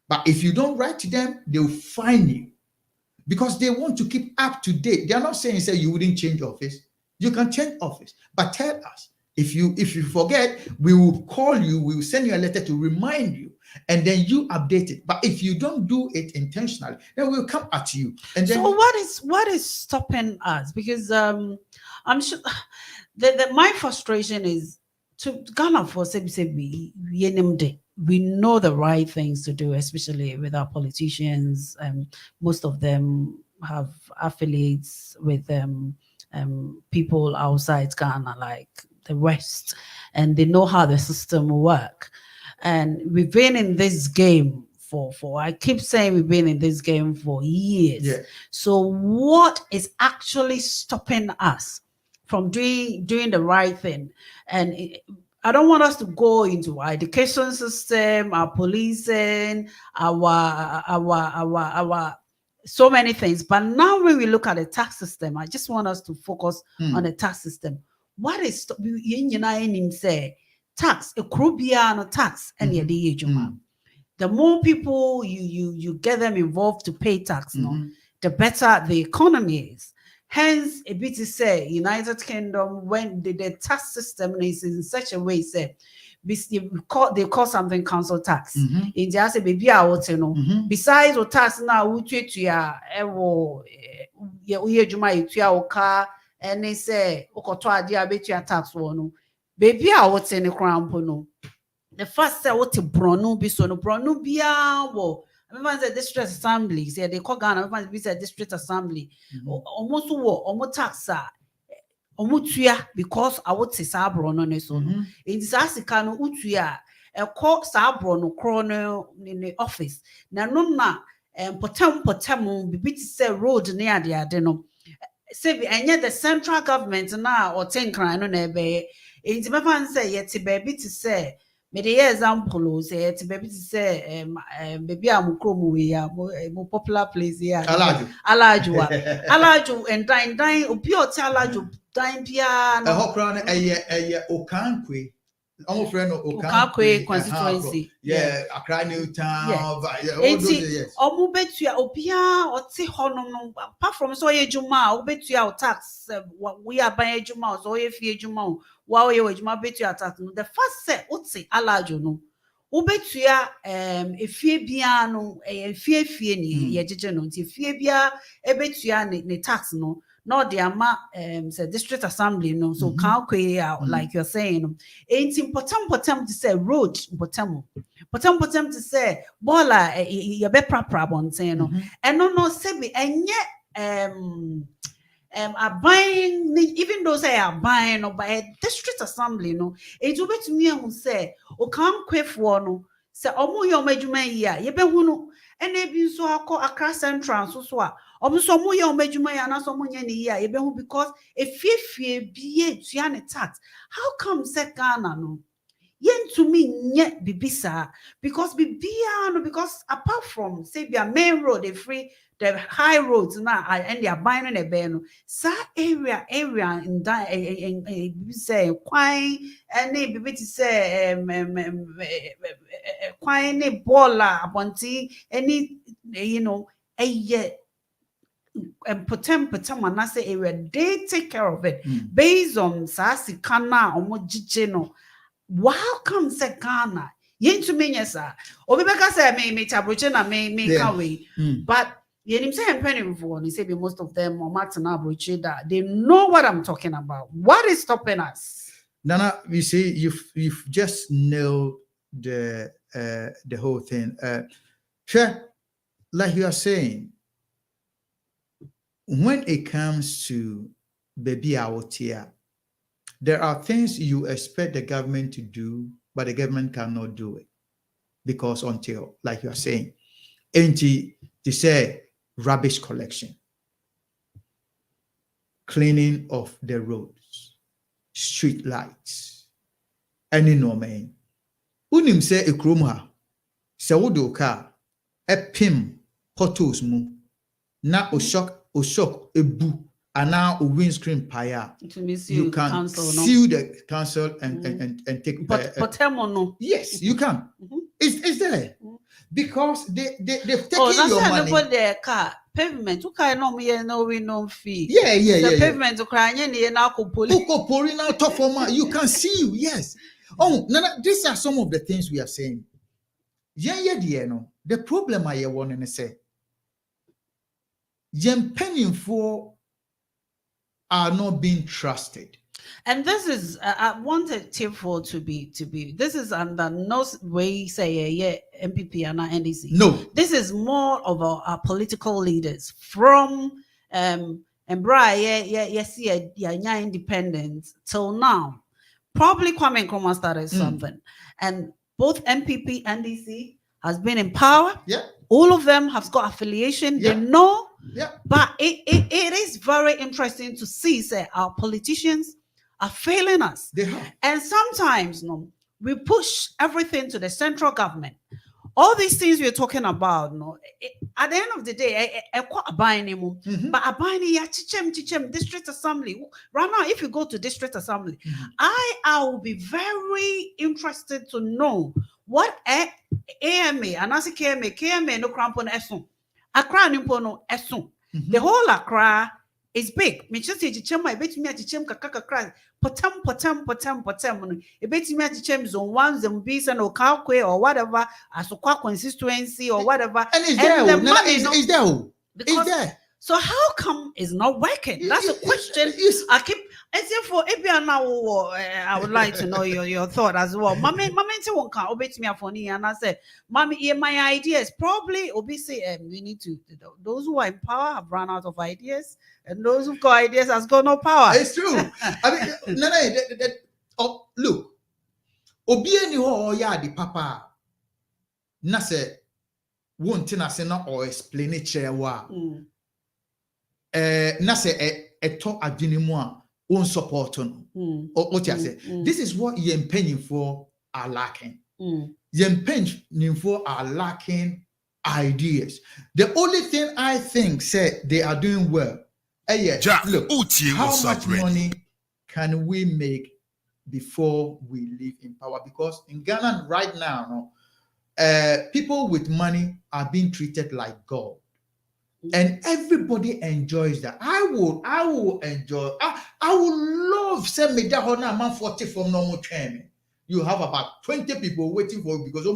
But if you don't write to them, they'll fine you because they want to keep up to date. They're not saying say you wouldn't change office. You can change office, but tell us. If you forget, we will call you, we will send you a letter to remind you, and then you update it. But if you don't do it intentionally, then we'll come at you. And then so what is stopping us? Because I'm sure my frustration is to Ghana for we know the right things to do, especially with our politicians. Most of them have affiliates with people outside Ghana, like the West, and they know how the system work. And we've been in this game for I keep saying we've been in this game for years. Yeah. So what is actually stopping us from doing the right thing? And I don't want us to go into our education system, our policing, our so many things. But now when we look at the tax system, I just want us to focus on the tax system. What is say tax a no tax and the more people you get them involved to pay tax, the better the economy is. Hence, a bit to say United Kingdom, when the tax system is in such a way, say they call something council tax. In just a baby out, besides the tax now, we treat you and they say, tax one. Baby, I was in the crown pono. The first say what to Bronu be so no Bronu be everyone's a district assembly. Say they call Ghana, everyone's be a district assembly. Almost almost taxa. Omutuya because I would say Sabrono ne so no. In Sasikano Utuya, a call Sabrono chrono in the office. Na potem be bit say road near the adeno. Say and yet the central government now or 10 crying on a bay. In the man say yet baby to say, may the example say to baby to say, baby I'm more popular place here. Alaju and dine opio alaju dine piano. A whole crown a Okankwe. Almost friend of Okankwe constituency. Yeah, a cry new town. Omubetua opia or say honor apart from so ye juma, obetua tax. We are buying juma, so if ye juma, while you juma betua tax. The first set, what's say alaju no. Ubetua efie bia no efie ni ye jeje no nti efie bia ebetua ne tax no no de ama say district assembly no so can like you're saying no enti potem to say road potem to say bola ye be prapra bonten no eno no se bi enye are buying, even though say are buying no by a district assembly no it will be to me who say o come quiff no say omo yo madwuma ya ye be hu no ene bi so akọ Accra Central so a omo so mo yo madwuma ya na so mo nya ni ya ye be hu because efie bi etua ne tax. How come say Ghana no yen to me nye bibisa because bibia no because apart from say be a main road they free the high roads now and they are buying a ben sa area in that say quite any bibi to say quite any baller abonti any you know a potem and I say area they take care of it based on sasi kana omo no. Wow, come say Ghana. Yen to me, yes, sir. Obibeka say me tabroche na me kawe. But yen say I'm penny before. He say be most of them or Martina broche that they know what I'm talking about. What is stopping us? Nana, you see, you've just nailed the whole thing. Sure, like you are saying, when it comes to baby out here, there are things you expect the government to do, but the government cannot do it. Because until, like you are saying, to say rubbish collection, cleaning of the roads, street lights, any no man. Unim say a krumha, se wodoka, a pim, potos mu, na o shock, a boo. And now a windscreen paya, you can sue the council and take. But no. Yes, you can. It's there because they've taken your money. Oh, their car pavement. Who can no fee? Yeah. The pavement to cry any now pouring out top of you can see you. Yes. Oh, Nana, these are some of the things we are saying. No. The problem I want to say. Yen penning for. Are not being trusted. And this is I wanted TIP4 to be this is under no way say MPP and NDC. No, this is more of our political leaders from independence till now. Probably Kwame Nkrumah started something, and both MPP and NDC has been in power. Yeah, all of them have got affiliation. Yeah. They know. Yeah. But it is very interesting to see, say, our politicians are failing us. They have. And sometimes, we push everything to the central government. All these things we're talking about, at the end of the day, but abiding district assembly. Right now, if you go to district assembly, I will be very interested to know what AMA and as KMA no crampon esun. Accra nimpono esun. The whole Accra is big. Me just say chichema ebetimi achichem kakakakra potem. Ebetimi achichem zone 1 zone B or Kalkwe or whatever asokwa constituency or whatever. And it's there. The money is there. It's there. So how come it's not working? That's a question. I keep except for I would like to know your thought as well. Mommy won't come obey me for me and I said, Mommy, my ideas probably obviously we need to those who are in power have run out of ideas, and those who've got ideas has got no power. It's true. I mean, look, Obieni ho ya di papa na se won't na se na or explain it wa. Na se eto adwene mu a on support no what you say this is what yen penning for are lacking. Yen penning for are lacking ideas. The only thing I think say they are doing well look, how much money can we make before we live in power? Because in Ghana right now people with money are being treated like God. And everybody enjoys that. I will enjoy. I would love say me da hona man 40 from normal training. you have about 20 people waiting for you because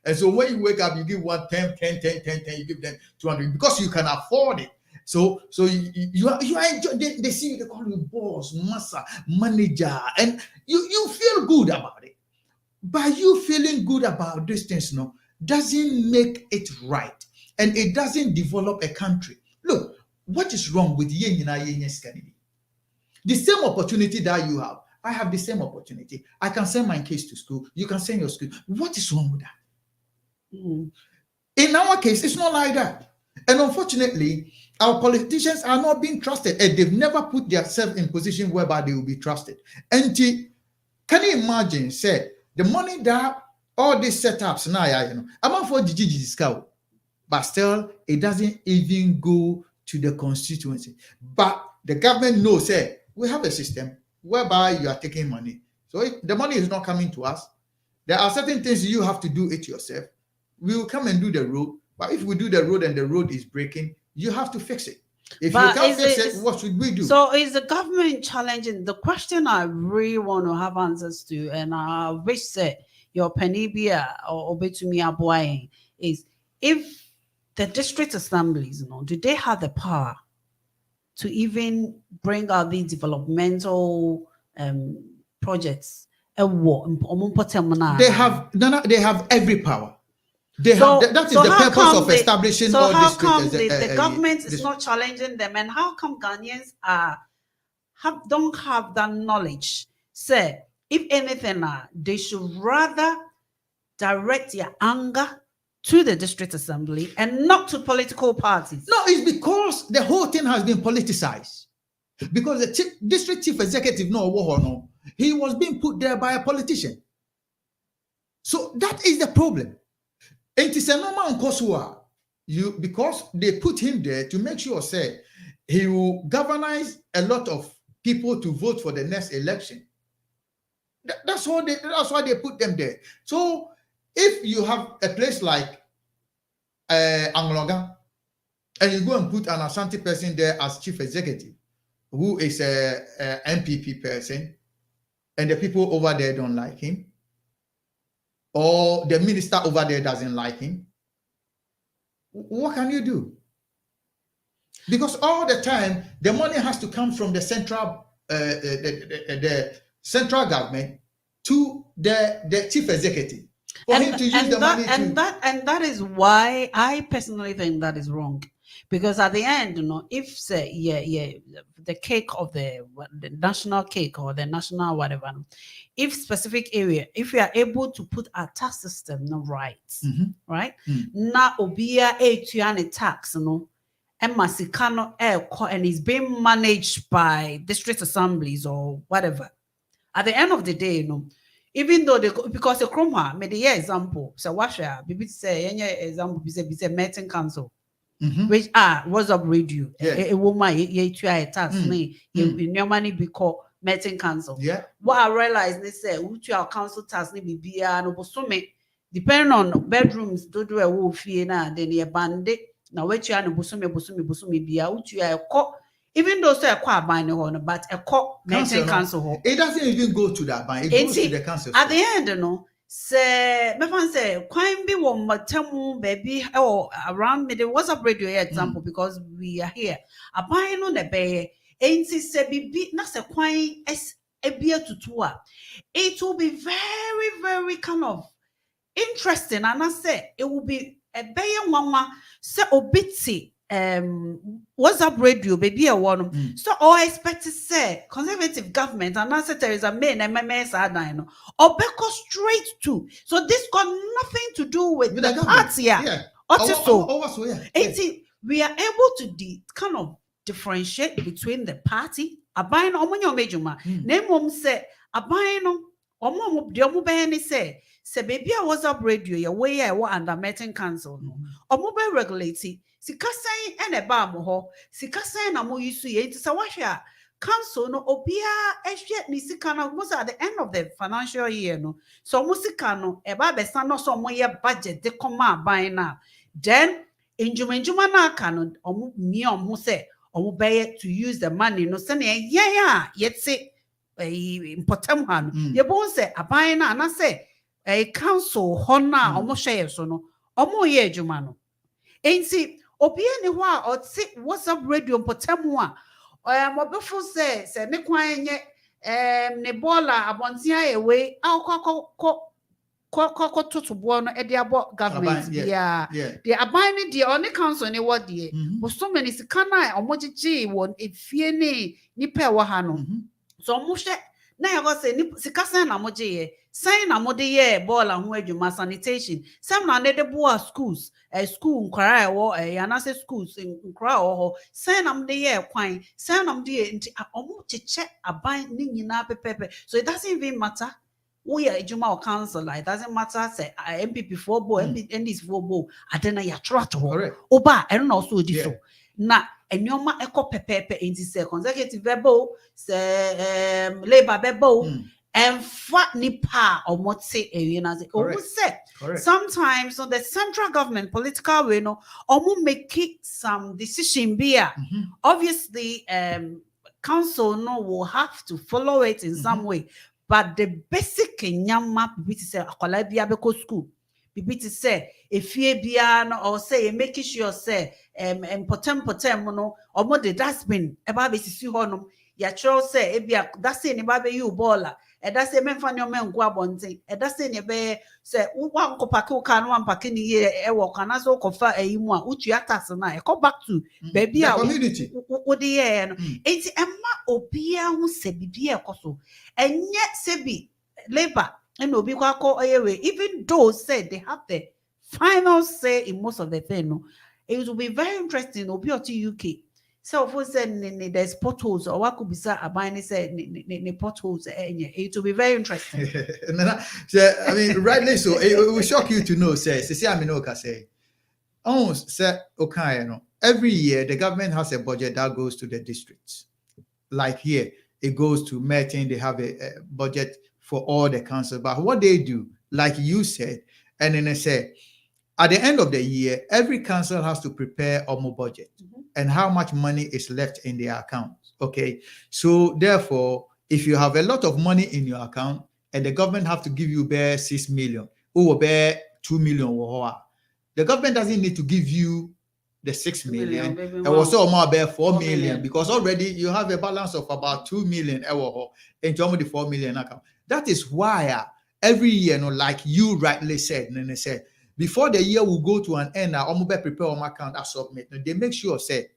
and so when you wake up, you give one 10, you give them 200 because you can afford it. So you are enjoy, they see you, they call you boss, master, manager, and you feel good about it. But you feeling good about these things doesn't make it right, and it doesn't develop a country. Look, what is wrong with the same opportunity that you have? I have the same opportunity. I can send my kids to school. You can send your school. What is wrong with that? In our case, it's not like that. And unfortunately, our politicians are not being trusted, and they've never put themselves in position whereby they will be trusted. And can you imagine, say, the money that all these setups now, I'm for the but still, it doesn't even go to the constituency. But the government knows, say, we have a system whereby you are taking money. So if the money is not coming to us, there are certain things you have to do it yourself. We will come and do the road. But if we do the road and the road is breaking, you have to fix it. If you can't fix it, what should we do? So is the government challenging? The question I really want to have answers to, and I wish that your penibia or betumi aboying is, if the district assemblies, do they have the power to even bring out these developmental projects? They have every power. That is the purpose of establishing all these. So how come the government is not challenging them, and how come Ghanaians don't have that knowledge? Say, if anything, they should rather direct their anger to the district assembly and not to political parties. No, it's because the whole thing has been politicized. Because the district chief executive, he was being put there by a politician. So that is the problem. It is a normal Nkosua. Because they put him there to make sure, say, he will galvanize a lot of people to vote for the next election. That's why they put them there. So if you have a place like Angloga, and you go and put an Ashanti person there as chief executive, who is a MPP person, and the people over there don't like him, or the minister over there doesn't like him, what can you do? Because all the time, the money has to come from the central central government to the chief executive for him to use the money. And that is why I personally think that is wrong. Because at the end, if say the cake of the national cake or the national whatever, if specific area, if we are able to put our tax system right, right, na obia a tax, and it's being managed by district assemblies or whatever. At the end of the day, even though because the Chroma made the example, so what shall be say any example be meeting council. Which was up radio. A woman, a tax me, your money because meeting council. Yeah. What I realized, they say, which your council tax be no bosume, depending on bedrooms, do a wolf then a bandit. Now, which you are bosume be out, you are a even though say a quite buying a horn, but a meeting council. It doesn't even go to that bank, it goes to the council. At the end, say, say, crime be one matemu baby or around me. There was a radio example because we are here. A buying on the bay, ain't say be not a quine as a beer to tour. It will be very, very kind of interesting. And I say it will be a bay and one say obiti. WhatsApp radio, baby, a one. So, I expect to say conservative government, and I said there is a main MMS Adino, or Beko straight to. So, this got nothing to do with the party. We are able to kind of differentiate between the party. A buying omonyo majuma. Name say a buying omo diomubeni say baby, a WhatsApp radio, your way I want under meeting council. Or mobile regulate. Sikasai and a bam Sikasai na mo yusu ye to Sawasha. Council no obia eshet ni sikana was at the end of the financial year no. So musikano e ba be san no so mo ye budget de koma buying now. Then in Juma na canon or me on who say or be to use the money no send yet say important one. You won't say a buying and I say a council honor almost share so no or ye jumano. Ain't see obi anywhere or sit WhatsApp radio potemwa. What before says ne kwan ye nebola abontia away to born at the about government. Yeah, the abiding the only council any what dear was so many sikana or what G won if ye ni pewa hano. So mushe na I was say sikasa na moje sign na mode ye ball and where you sanitation. Some na ne de boa schools school cry or anase schools in cry or sign am the year quine sign am the omo check aban ni nyina pepe. So it doesn't even matter. We are a Juma council, it doesn't matter. Say MPP 4 bo, MPs 4 bo. I don't know your trot. Oba, I don't know so this. Na enyoma eko pepe in this consecutive verbal say labor bebo and fat nipa or what say say sometimes on the central government political way no make some decision be obviously council no will have to follow it in some way. But the basic nyama bibi say akwala bia beko school bibi to say efie bia no or say making sure say potem no omo the dustbin eba be sisi ho no ya chro say ebia that say ne ba be you baller e that say memfa ne o mengu abonten e that say ne be say wan ko pake ka no wan pake ni ye e wo kana so ko fa ayimu a utu atas na e go back to baby a community wo de ye no enti emma obia hu se bibi e koso enye sebi labor and obi kwako oyewe even those said they have the final say in most of the thing no it will be very interesting obi oti UK so for say there's potholes or what could be say abani say ne potholes it will be very interesting. I mean rightly so it will shock you to know say Aminoka say oh say okay no every year the government has a budget that goes to the districts like here it goes to Merton, they have a budget for all the council. But what they do, like you said, and then they say, at the end of the year, every council has to prepare a more budget and how much money is left in their account. Okay. So therefore, if you have a lot of money in your account and the government have to give you bare 6 million, or bare 2 million, the government doesn't need to give you the 6 million, and also about 4 million, because already you have a balance of about 2 million in the 4 million account. That is why every year, like you rightly said, Nene said, before the year will go to an end, I prepare on my account, I submit. They make sure say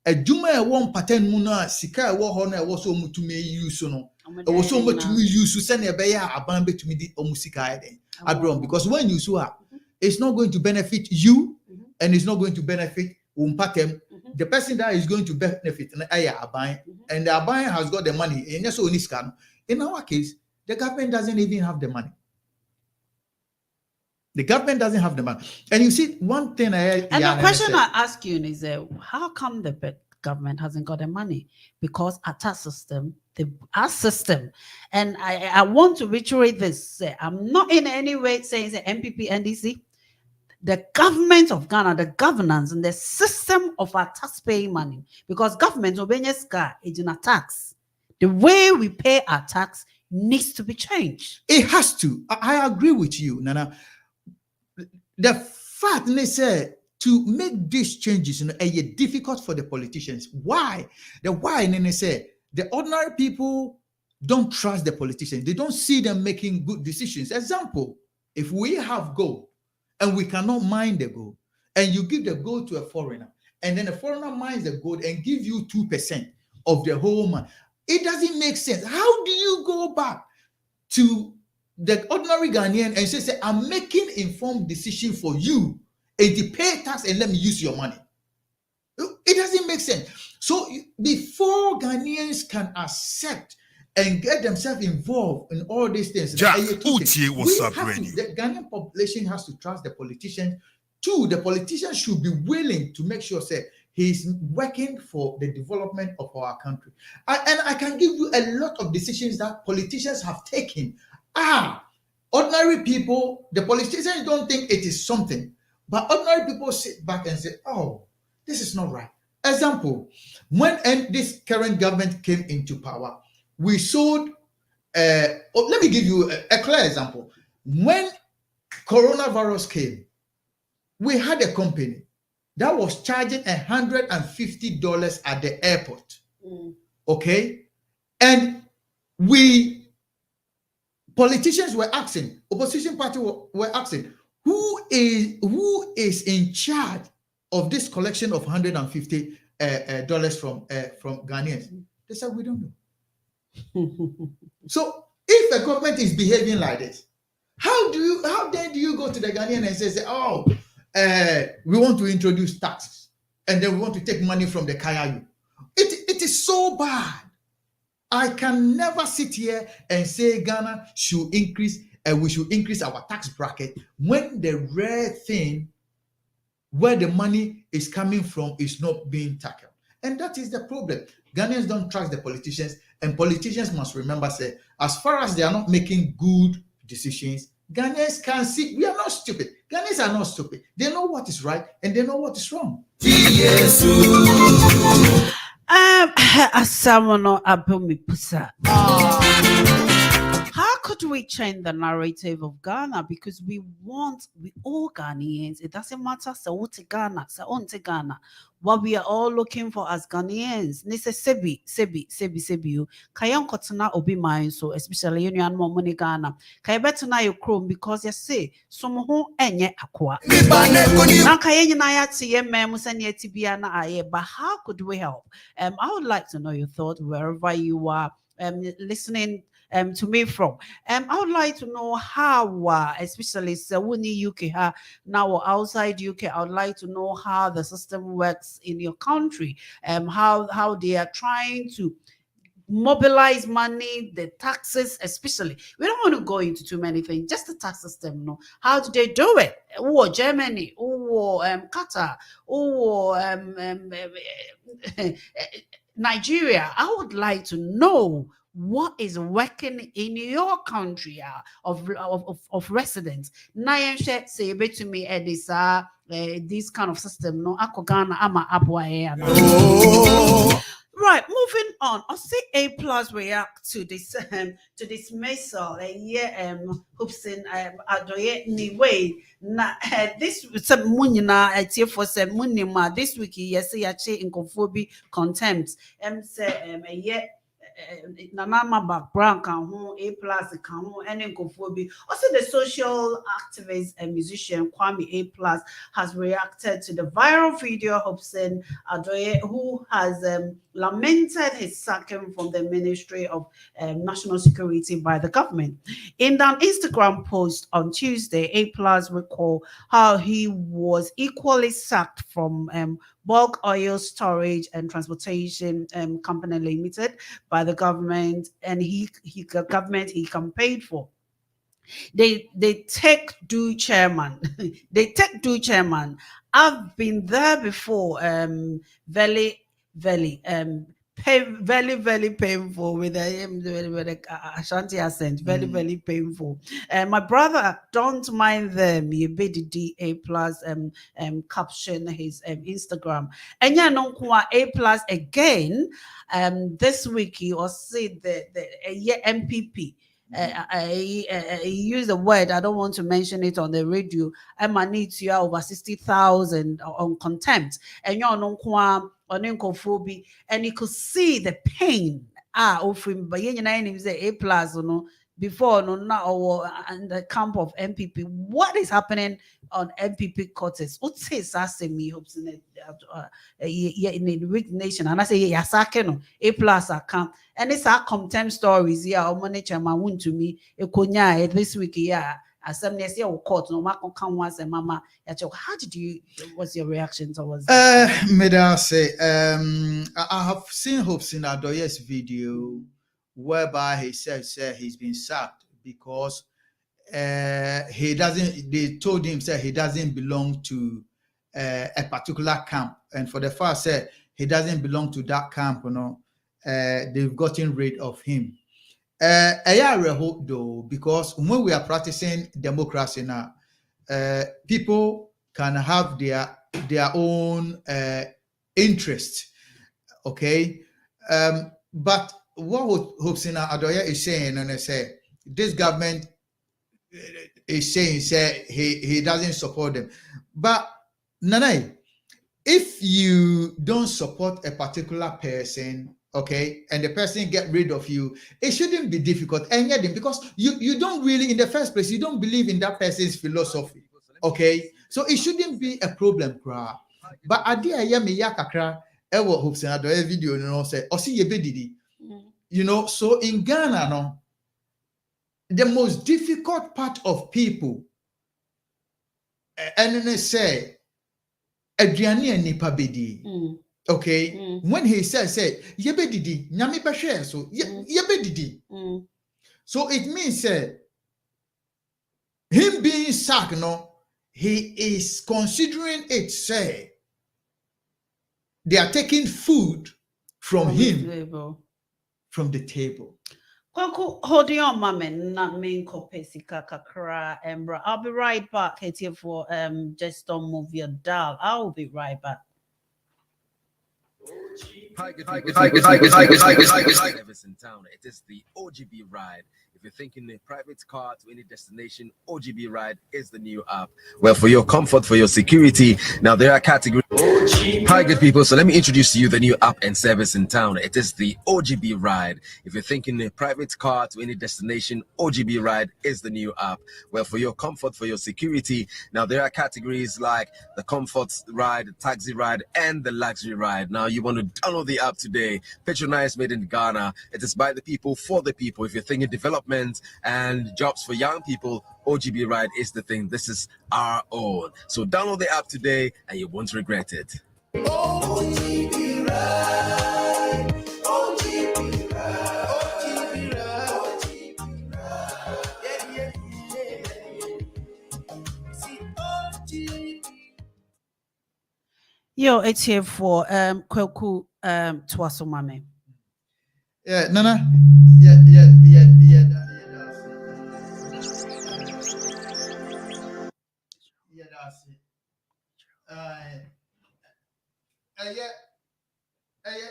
a Juma won't pattern muna sika honor was so much to me use no. It was so much to me use to send a bear a bambe to me the omusika because when you saw it's not going to benefit you. And it's not going to benefit Umpatem. The person that is going to benefit and the Abayan has got the money. In our case, the government doesn't even have the money. The government doesn't have the money. And you see, one thing the question I ask you is how come the government hasn't got the money? Because our system, and I want to reiterate this. I'm not in any way saying the MPP, NDC. The government of Ghana, the governance and the system of our tax-paying money, because government is in a tax. The way we pay our tax needs to be changed. It has to. I agree with you, Nana. The fact they say to make these changes is difficult for the politicians. Why? They say the ordinary people don't trust the politicians. They don't see them making good decisions. Example, if we have gold, and we cannot mine the gold, and you give the gold to a foreigner, and then a foreigner mines the gold and give you 2% of the whole money. It doesn't make sense. How do you go back to the ordinary Ghanaian and say, I'm making informed decision for you, and you pay tax and let me use your money? It doesn't make sense. So before Ghanaians can accept and get themselves involved in all these things, Jack, what's up, the Ghanaian population has to trust the politicians. Two, the politicians should be willing to make sure say he's working for the development of our country. And I can give you a lot of decisions that politicians have taken. Ordinary people, the politicians don't think it is something, but ordinary people sit back and say, oh, this is not right. Example, when this current government came into power, we sold let me give you a clear example. When coronavirus came, we had a company that was charging $150 at the airport. Okay, and politicians were asking, opposition party were asking, who is in charge of this collection of $150 from Ghanaians? They said, we don't know. So if a government is behaving like this, how then do you go to the Ghanaian and say, oh, we want to introduce taxes and then we want to take money from the Kayayu? It is so bad. I can never sit here and say Ghana should increase and we should increase our tax bracket when the rare thing where the money is coming from is not being tackled. And that is the problem. Ghanaians don't trust the politicians, and politicians must remember, say, as far as they are not making good decisions, Ghanaians can see. We are not stupid. Ghanaians are not stupid. They know what is right and they know what is wrong. Asamono Abumi Pusa. How could we change the narrative of Ghana? Because we all Ghanaians, it doesn't matter, so Ghana, so Ghana. What we are all looking for as Ghanaians, Nise Sebi, Kayan Kotana Obi mine, so especially Union Money Ghana. Kayabetana your chrome because you say, some who enye aqua. Now Kayan Nayati, Memus and Yetibiana aye, but how could we help? I would like to know your thought wherever you are listening to me from. I would like to know how, especially Sawuni UK, now outside UK, I would like to know how the system works in your country, how they are trying to mobilize money, the taxes, especially. We don't want to go into too many things, just the tax system. No, how do they do it? Oh, Germany, oh, Qatar, oh, Nigeria. I would like to know what is working in your country of residents. Nayan say to me, this kind of system. No, Akogana ama abwa. Right, moving on. I'll say A+ react to this missile. Hopsin Adoye Niwe. Na this some munina etie for some munima this week yes yache inconphobic contempt. Say Nanahemaa background can home A+ can home any inconphobic. Also the social activist and musician Kwame A+ has reacted to the viral video of Hobson Adoye, who has lamented his sacking from the Ministry of National Security by the government. In an Instagram post on Tuesday, A+ recalled how he was equally sacked from Bulk Oil Storage and Transportation Company Limited by the government, and he campaigned for. They take do chairman. They take do chairman. I've been there before. Very painful with the Ashanti accent. Very painful. My brother, don't mind them. You be the A+ caption his Instagram. And yeah, no A+ again. This week he was said the MPP. I use the word, I don't want to mention it on the radio. I need to over 60,000 on contempt. And you're on incophobia, and you could see the pain. Offering but you say A+ no before no now or in the camp of MPP. What is happening on MPP quarters? What says me hopes in the weak nation, and I say yes, I can A+ account. And it's our contempt stories. Yeah, or money chairman won to me. A konya this week. Yeah, as some next year court no matter come once and mama. How did you? What's your reaction towards? May I say, I have seen Hobson Adoye's video whereby he says he's been sacked because he doesn't. They told him he doesn't belong to a particular camp, and for the first said he doesn't belong to that camp. You know. They've gotten rid of him. I hope though, because when we are practicing democracy now, people can have their own interest, okay? But what Hobson Adoya is saying, and I say this government is saying he doesn't support them. But Nanai, if you don't support a particular person, okay, and the person get rid of you, it shouldn't be difficult. And yet, because you don't really, in the first place, you don't believe in that person's philosophy, okay? So it shouldn't be a problem, cry. But idea ya me yakakra ewo Hobson Adoya video no say osi yebe didi. You know, so in Ghana, no, the most difficult part of people, and then they say, aduane anipa bedi. Okay, when he says, yebe didi, nyami bashe so yebe didi. So it means him being sacked, no, he is considering it, say, they are taking food from him. From the table. Hold on, mama, not main kopesika kakra, Embra. I'll be right back. Here for just don't move your dial. I'll be right back. Hi, good in town. It is the OGB ride. If you're thinking a private car to any destination, OGB ride is the new app. Well, for your comfort, for your security, now there are categories. Hi, good people. So let me introduce to you the new app and service in town. It is the OGB ride. If you're thinking a private car to any destination, OGB ride is the new app. Well, for your comfort, for your security, now there are categories like the comfort ride, the taxi ride, and the luxury ride. Now you want to download the app today. Patronize made in Ghana. It is by the people for the people. If you're thinking development and jobs for young people, OGB ride is the thing. This is our own. So download the app today and you won't regret it. OGB ride, OGB ride, OGB ride, OGB ride. Yeah. See, OGB. Yo, it's here for Kweku Twaso Mame. Yeah, Nana. That's it.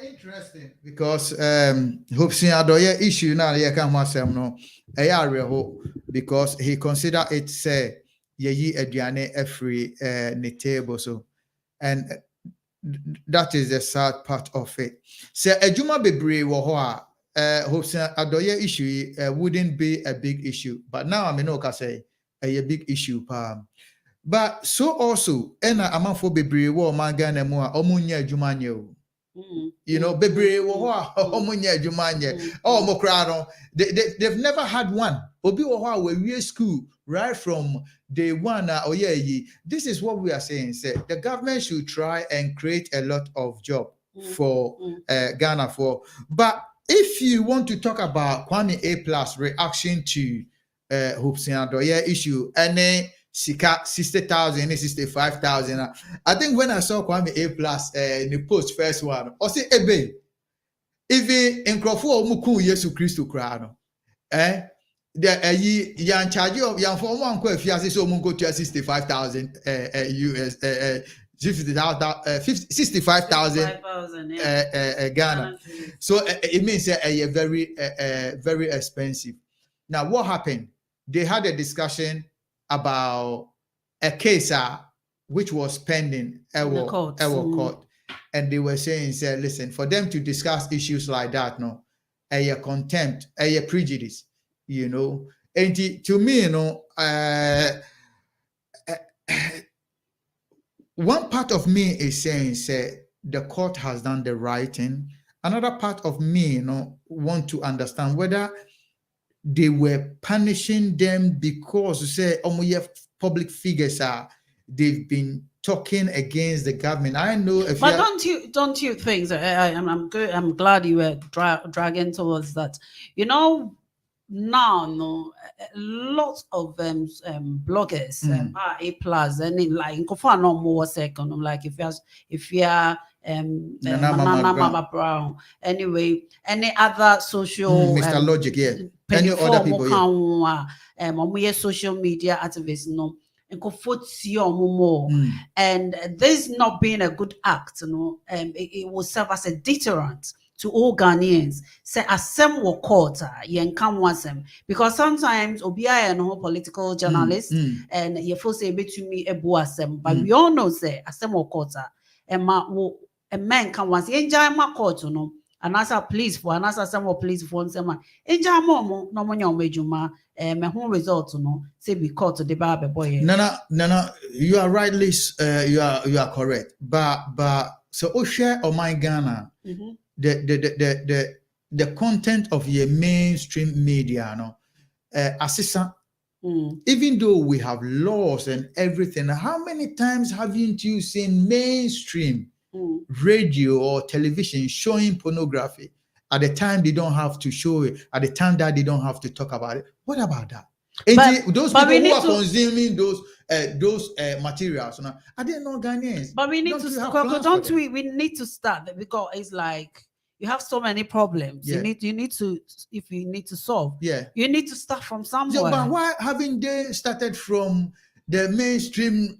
Interesting because Hobson Adoya issue now no because he consider it say yeyi aduane every ne table, so and that is the sad part of it. So ejuma bebre wo ho a Hobson Adoya issue wouldn't be a big issue, but now I know say a big issue but so also ena amafo bebre wo mangana mu a omunya ejuma nye o. You know, bebre wo ho omunya ejuma nye o mo kra no they've never had one. Obi wo ho we school right from day one. This is what we are saying. Say the government should try and create a lot of job for Ghana for. But if you want to talk about Kwame A+ reaction to Hobson Adoya issue, and Sika 60,000, 65,000. I think when I saw Kwame A+ in the post first one, I say, Ebe, even in Crawford Muku Yesu Christu Krano, the yan charge of yan for one quay if you so mungo to 65,000 US 65,000 Ghana. So it means a very expensive. Now what happened? They had a discussion about a case which was pending in court, and they were saying, listen, for them to discuss issues like that, no, a contempt, a prejudice, you know. And to me, you know, one part of me is saying, the court has done the right thing. Another part of me, you know, want to understand whether they were punishing them because public figures they've been talking against the government. I know if but don't you think I'm good, I'm glad you were dragging towards that. You know, now lots of bloggers are A+, and like no more second, like if you are Nanahemaa Brown, anyway, any other social Mr. Logic, yeah, any other people, social media activists, no, and this not being a good act, it will serve as a deterrent to all Ghanaians. Say asem wo court yen come wasem, because sometimes obia and no political journalist and you feel say betumi ebu asem, but we all know say asem wo court and ma wo a man can once enjoy my court no. And as a police for and as a some police for some enjoy more no money on wejuma me home result no say be court to the barber boy. No, you are rightly you are correct. But so Osha or my Ghana, the content of your mainstream media, no, assistant. Even though we have laws and everything, how many times haven't you seen mainstream radio or television showing pornography at the time they don't have to show it, at the time that they don't have to talk about it? What about that? Those people who are consuming those materials, are they not Ghanaians? But we need we need to start because it's like you have so many problems. You need to if you need to solve. You need to start from somewhere. But why haven't they started from the mainstream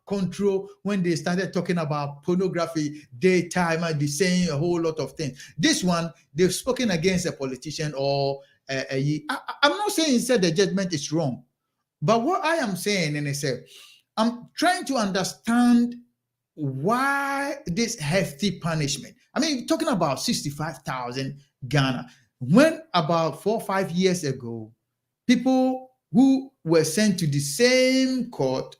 control when they started talking about pornography, daytime, and they saying a whole lot of things? This one, they've spoken against a politician or I'm not saying said the judgment is wrong, but what I am saying, and I say, I'm trying to understand why this hefty punishment. I mean, talking about 65,000 Ghana, when about 4 or 5 years ago, people who were sent to the same court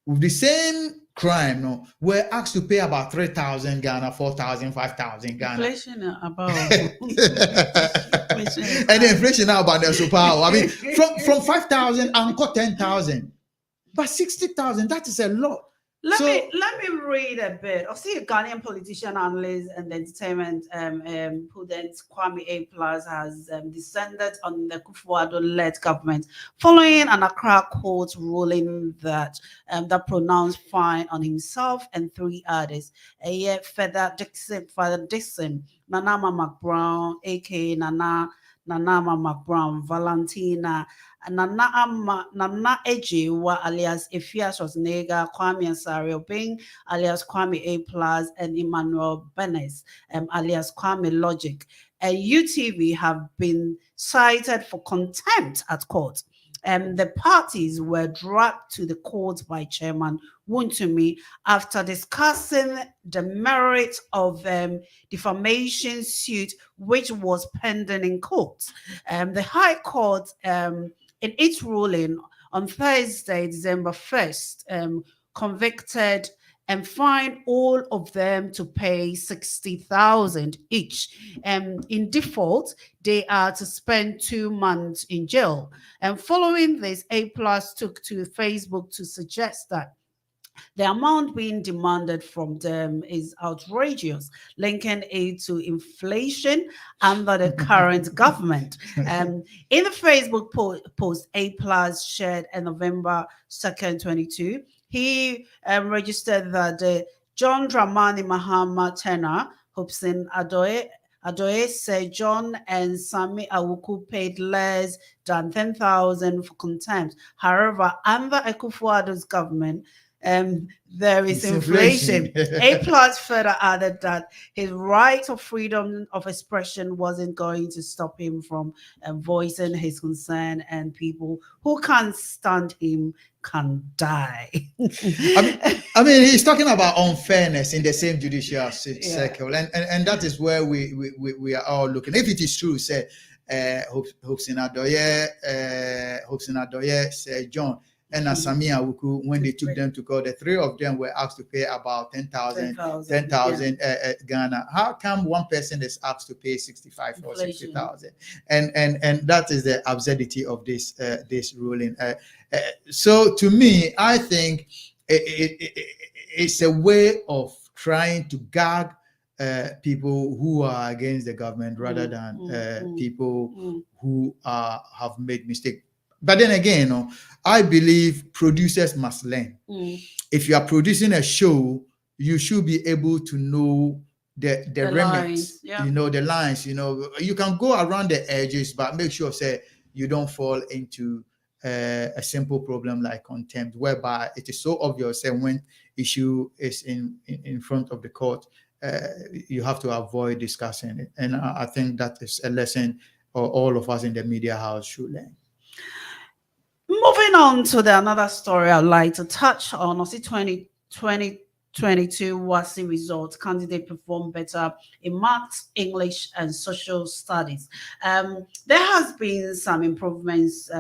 with the same crime were asked to pay about 3,000 Ghana, 4,000, 5,000 Ghana. Inflation about and the inflation now about the super. I mean, from 5,000 and got 10,000, but 60,000, that is a lot. Let me read a bit. I see a Ghanaian politician, analyst, and entertainment prudent Kwame A. Plus has descended on the Kufuor-led government following an Accra court ruling that pronounced fine on himself and 3 others. A year Father Dixon, Nanahemaa McBrown, aka Nanahemaa McBrown, Valentina, Nana Ejiwa alias Efias Rosnega, Kwame Ansari Obing alias Kwame A Plus, and Emmanuel Benes alias Kwame Logic. And UTV have been cited for contempt at court. The parties were dragged to the court by Chairman Wontumi after discussing the merit of defamation suit which was pending in court. The High Court, in its ruling on Thursday, December 1st, convicted and fined all of them to pay 60,000 each. In default, they are to spend 2 months in jail. And following this, A Plus took to Facebook to suggest that the amount being demanded from them is outrageous, linking it to inflation under the current government. In the Facebook post A Plus shared on November 2nd, 22, he registered that John Dramani Mahama Tenor, Hobson Adoye said John and Sami Awuku paid less than 10,000 for contempt. However, under Akufo-Addo's government, there is inflation. A Plus further added that his right of freedom of expression wasn't going to stop him from voicing his concern, and people who can't stand him can die. I mean, he's talking about unfairness in the same judicial circle, and that is where we are all looking. If it is true, say Hobson Adoye said John and Asami Awuku, when they took them to court, the 3 of them were asked to pay about 10,000 Ghana. How come one person is asked to pay 65 or 60,000? And that is the absurdity of this ruling. So to me, I think it's a way of trying to gag people who are against the government rather than people who have made mistakes. But then again, I believe producers must learn. If you are producing a show, you should be able to know the remits, the lines. You can go around the edges, but make sure you don't fall into a simple problem like contempt, whereby it is so obvious when issue is in front of the court you have to avoid discussing it. And I think that is a lesson all of us in the media house should learn. Moving on to another story I'd like to touch on. Also, 2022 WASI results. Candidate performed better in maths, English, and social studies. There has been some improvements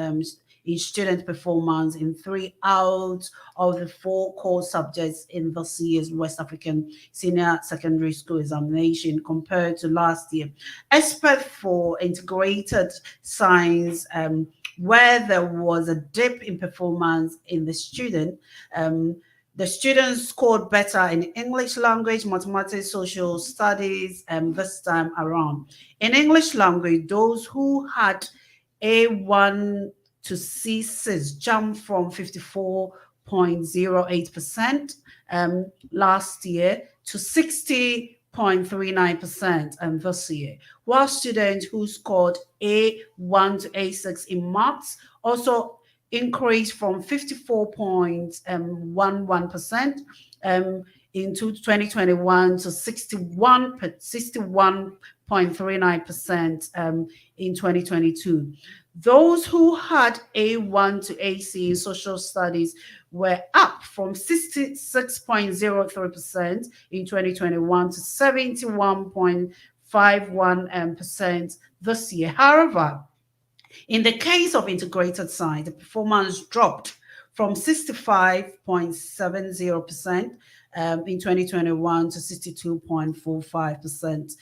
in student performance in 3 out of the 4 core subjects in this year's West African Senior Secondary School examination compared to last year. Except for integrated science, where there was a dip in performance in the students scored better in English language, mathematics, social studies this time around. In English language, those who had A1 to C6 jumped from 54.08% last year to 60.39% this year, while students who scored A1 to A6 in maths also increased from 54.11% in 2021 to 61.39% in 2022. Those who had A1 to AC in social studies were up from 66.03% in 2021 to 71.51% this year. However, in the case of integrated science, the performance dropped from 65.70% in 2021 to 62.45%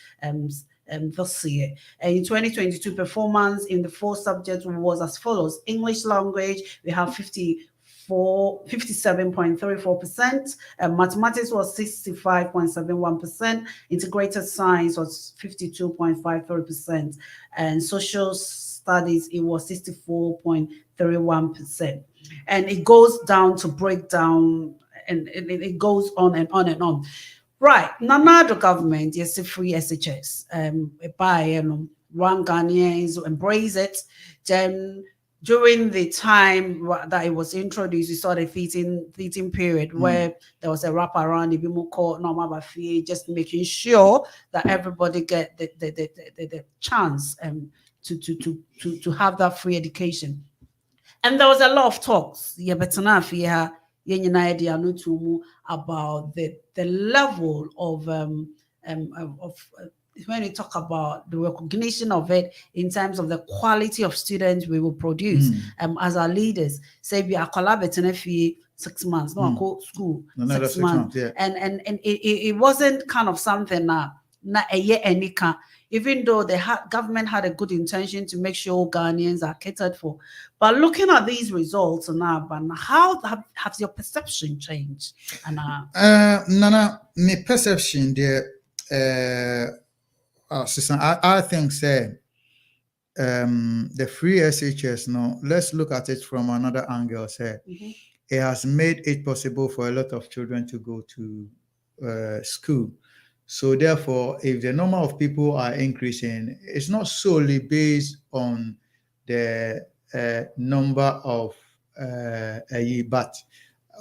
this year. In 2022, performance in the 4 subjects was as follows. English language, we have 57.34%, mathematics was 65.71%, integrated science was 52.53%, and social studies it was 64.31%. And it goes down to break down, and it goes on and on and on. Right, Nanahemaa government, yes, free SHS. By one Ghanaians embrace it. Then during the time that it was introduced, we saw the feeding period where there was a wrap around the Bimoko normal Bafi, just making sure that everybody get the chance to have that free education. And there was a lot of talks. About the level of when we talk about the recognition of it in terms of the quality of students we will produce as our leaders. Say we are collaborating 6 months, no, I go school 6 months, yeah. And it wasn't kind of something not a year any kind. Even though the government had a good intention to make sure Ghanaians are catered for. But looking at these results now, how has your perception changed? Nana, my perception there, Susan, I think, say, the free SHS, no, let's look at it from another angle, say. It has made it possible for a lot of children to go to school. So therefore, if the number of people are increasing, it's not solely based on the number of but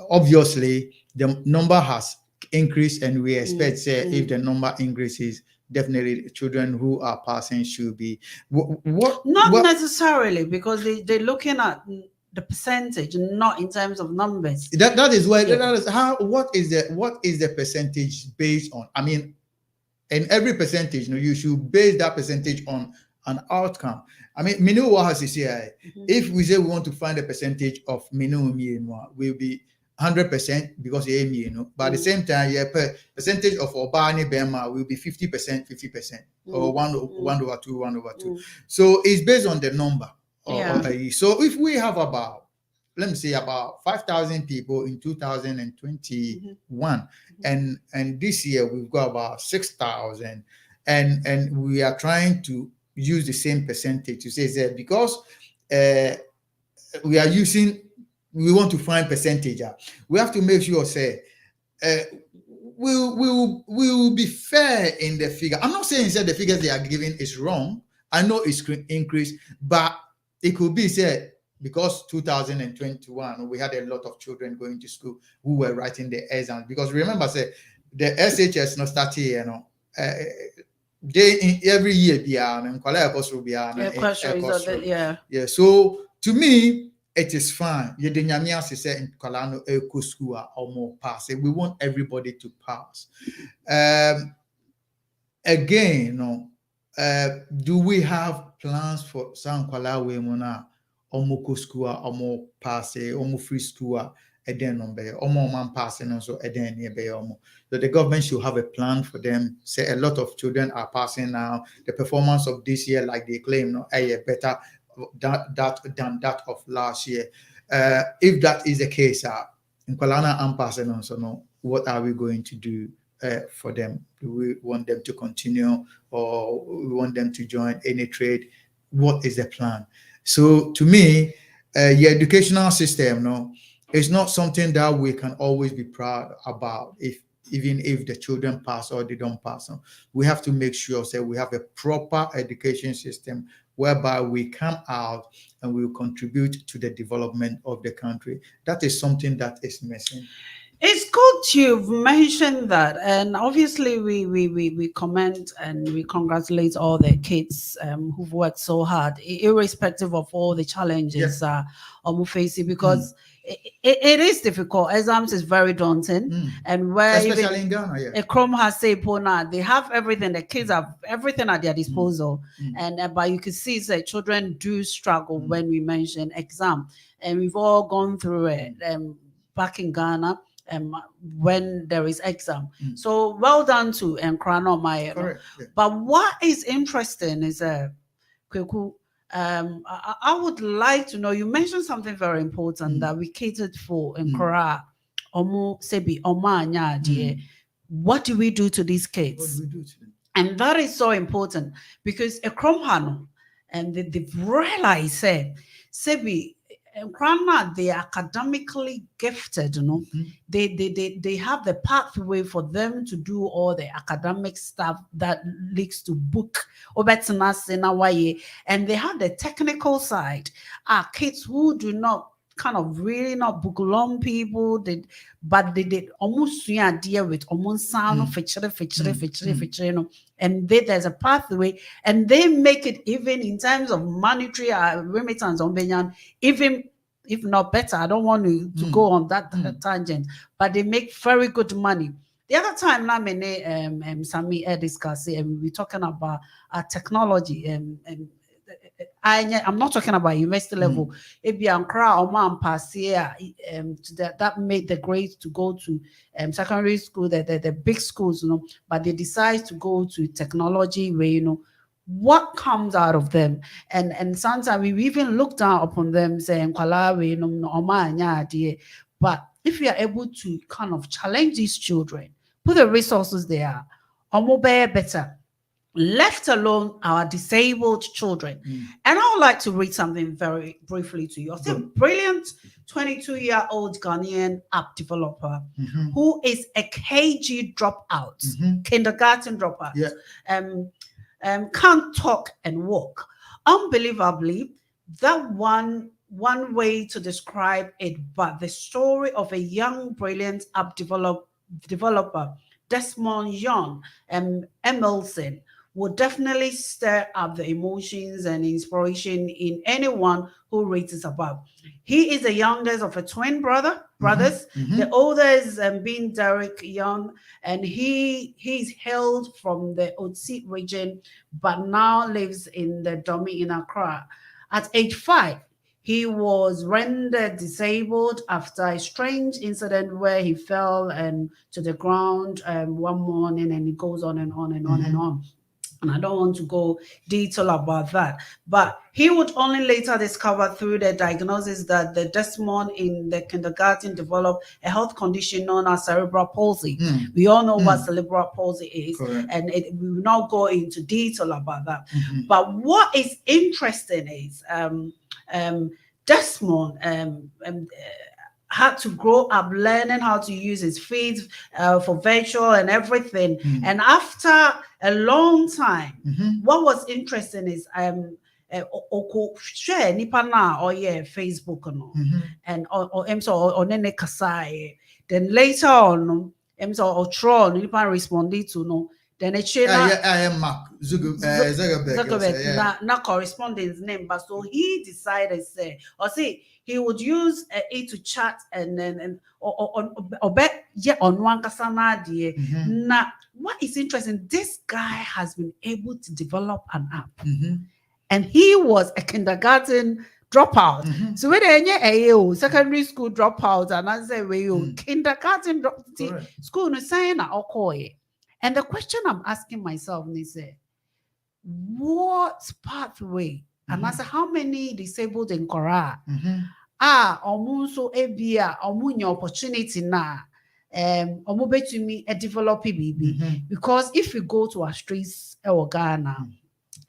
obviously the number has increased, and we expect if the number increases, definitely children who are passing should be not necessarily, because they're looking at the percentage, not in terms of numbers. That is why that is how. What is the percentage based on? I mean, in every percentage, you should base that percentage on an outcome. I mean, Minu has here. If we say we want to find a percentage of Minu, will be 100% because but at the same time, percentage of Obani Bema will be 50%, 50%, or 1/2. So it's based on the number. So if we have let me say about 5,000 people in 2021, and this year we've got about 6,000, and we are trying to use the same percentage to say that because we want to find percentage, we have to make sure we will be fair in the figure. I'm not saying that the figures they are giving is wrong. I know it's increased, but it could be said because 2021 we had a lot of children going to school who were writing the exams. Because remember, the SHS no start here, you know. They every year yeah. So to me, it is fine. You say in Kolano Eco School or more pass. We want everybody to pass. Again, no. Do we have plans for San Kwalawe Mona Omoko school or more pass omo free school then omo man passing also then omo. So the government should have a plan for them. Say a lot of children are passing now. The performance of this year, like they claim, no, better than that of last year. If that is the case, in Kwalana and passing also, no, what are we going to do for them? Do we want them to continue, or we want them to join any trade? What is the plan? So to me, the educational system, no, it's not something that we can always be proud about. Even if the children pass or they don't pass, no, we have to make sure that we have a proper education system whereby we come out and we will contribute to the development of the country. That is something that is missing. It's good you've mentioned that, and obviously we comment and we congratulate all the kids who've worked so hard, irrespective of all the challenges I'm facing, because it is difficult. Exams is very daunting, and where especially in Ghana, a Chrome has say Pona, they have everything. The kids have everything at their disposal, and but you can see that children do struggle when we mention exam, and we've all gone through it back in Ghana. When there is exam. So well done to Nkrano Maya. But what is interesting is Kweku, I would like to know, you mentioned something very important that we catered for Nkra Omo Sebi Omanya dear. What do we do to these kids? What do we do to them? And that is so important, because a Kromhano and they've realized Sebi Grandma, they are academically gifted, you know. They have the pathway for them to do all the academic stuff that leads to book, and they have the technical side. Kids who do not kind of really not book long people, but they did almost deal with almost sound you know, and there's a pathway, and they make it even in terms of monetary remittance on Benyan, even if not better. I don't want to go on that tangent, but they make very good money. The other time, Sami discussing, and we're talking about technology, I'm not talking about university level. If you that made the grades to go to secondary school, the big schools, you know, but they decide to go to technology where, you know, what comes out of them, and sometimes we even look down upon them saying, but if you are able to kind of challenge these children, put the resources there, better, left alone our disabled children. And I would like to read something very briefly to you. I think a brilliant 22-year-old Ghanaian app developer who is a KG dropout, kindergarten dropout, can't talk and walk. Unbelievably, that one way to describe it, but the story of a young, brilliant app developer, Desmond Young Emerson, would definitely stir up the emotions and inspiration in anyone who reads it above. He is the youngest of a twin brothers. The oldest being Derek Young, and he's hailed from the Otsi region, but now lives in the Domi in Accra. At age 5, he was rendered disabled after a strange incident where he fell to the ground one morning, and it goes on and on and on and on. And I don't want to go detail about that, but he would only later discover through the diagnosis that the Desmond in the kindergarten developed a health condition known as cerebral palsy. We all know what cerebral palsy is, and we will not go into detail about that. But what is interesting is Desmond had to grow up learning how to use his feet for virtual and everything. And after a long time, what was interesting is share nipa na or Facebook and then later on or Tron, you can respond to no. Then it I am Mark Zuckerberg. Not correspondence name, but so he decided say he would use it to chat and then or bet on one kasana die. Now, what is interesting, this guy has been able to develop an app, and he was a kindergarten dropout. So when any secondary school dropout, and I say we kindergarten school no sign na okoye. And the question I'm asking myself is, what pathway? And I say, how many disabled in Korea omunso ebia omunya opportunity na omubetumi a develop baby? Because if you go to our streets in Ghana,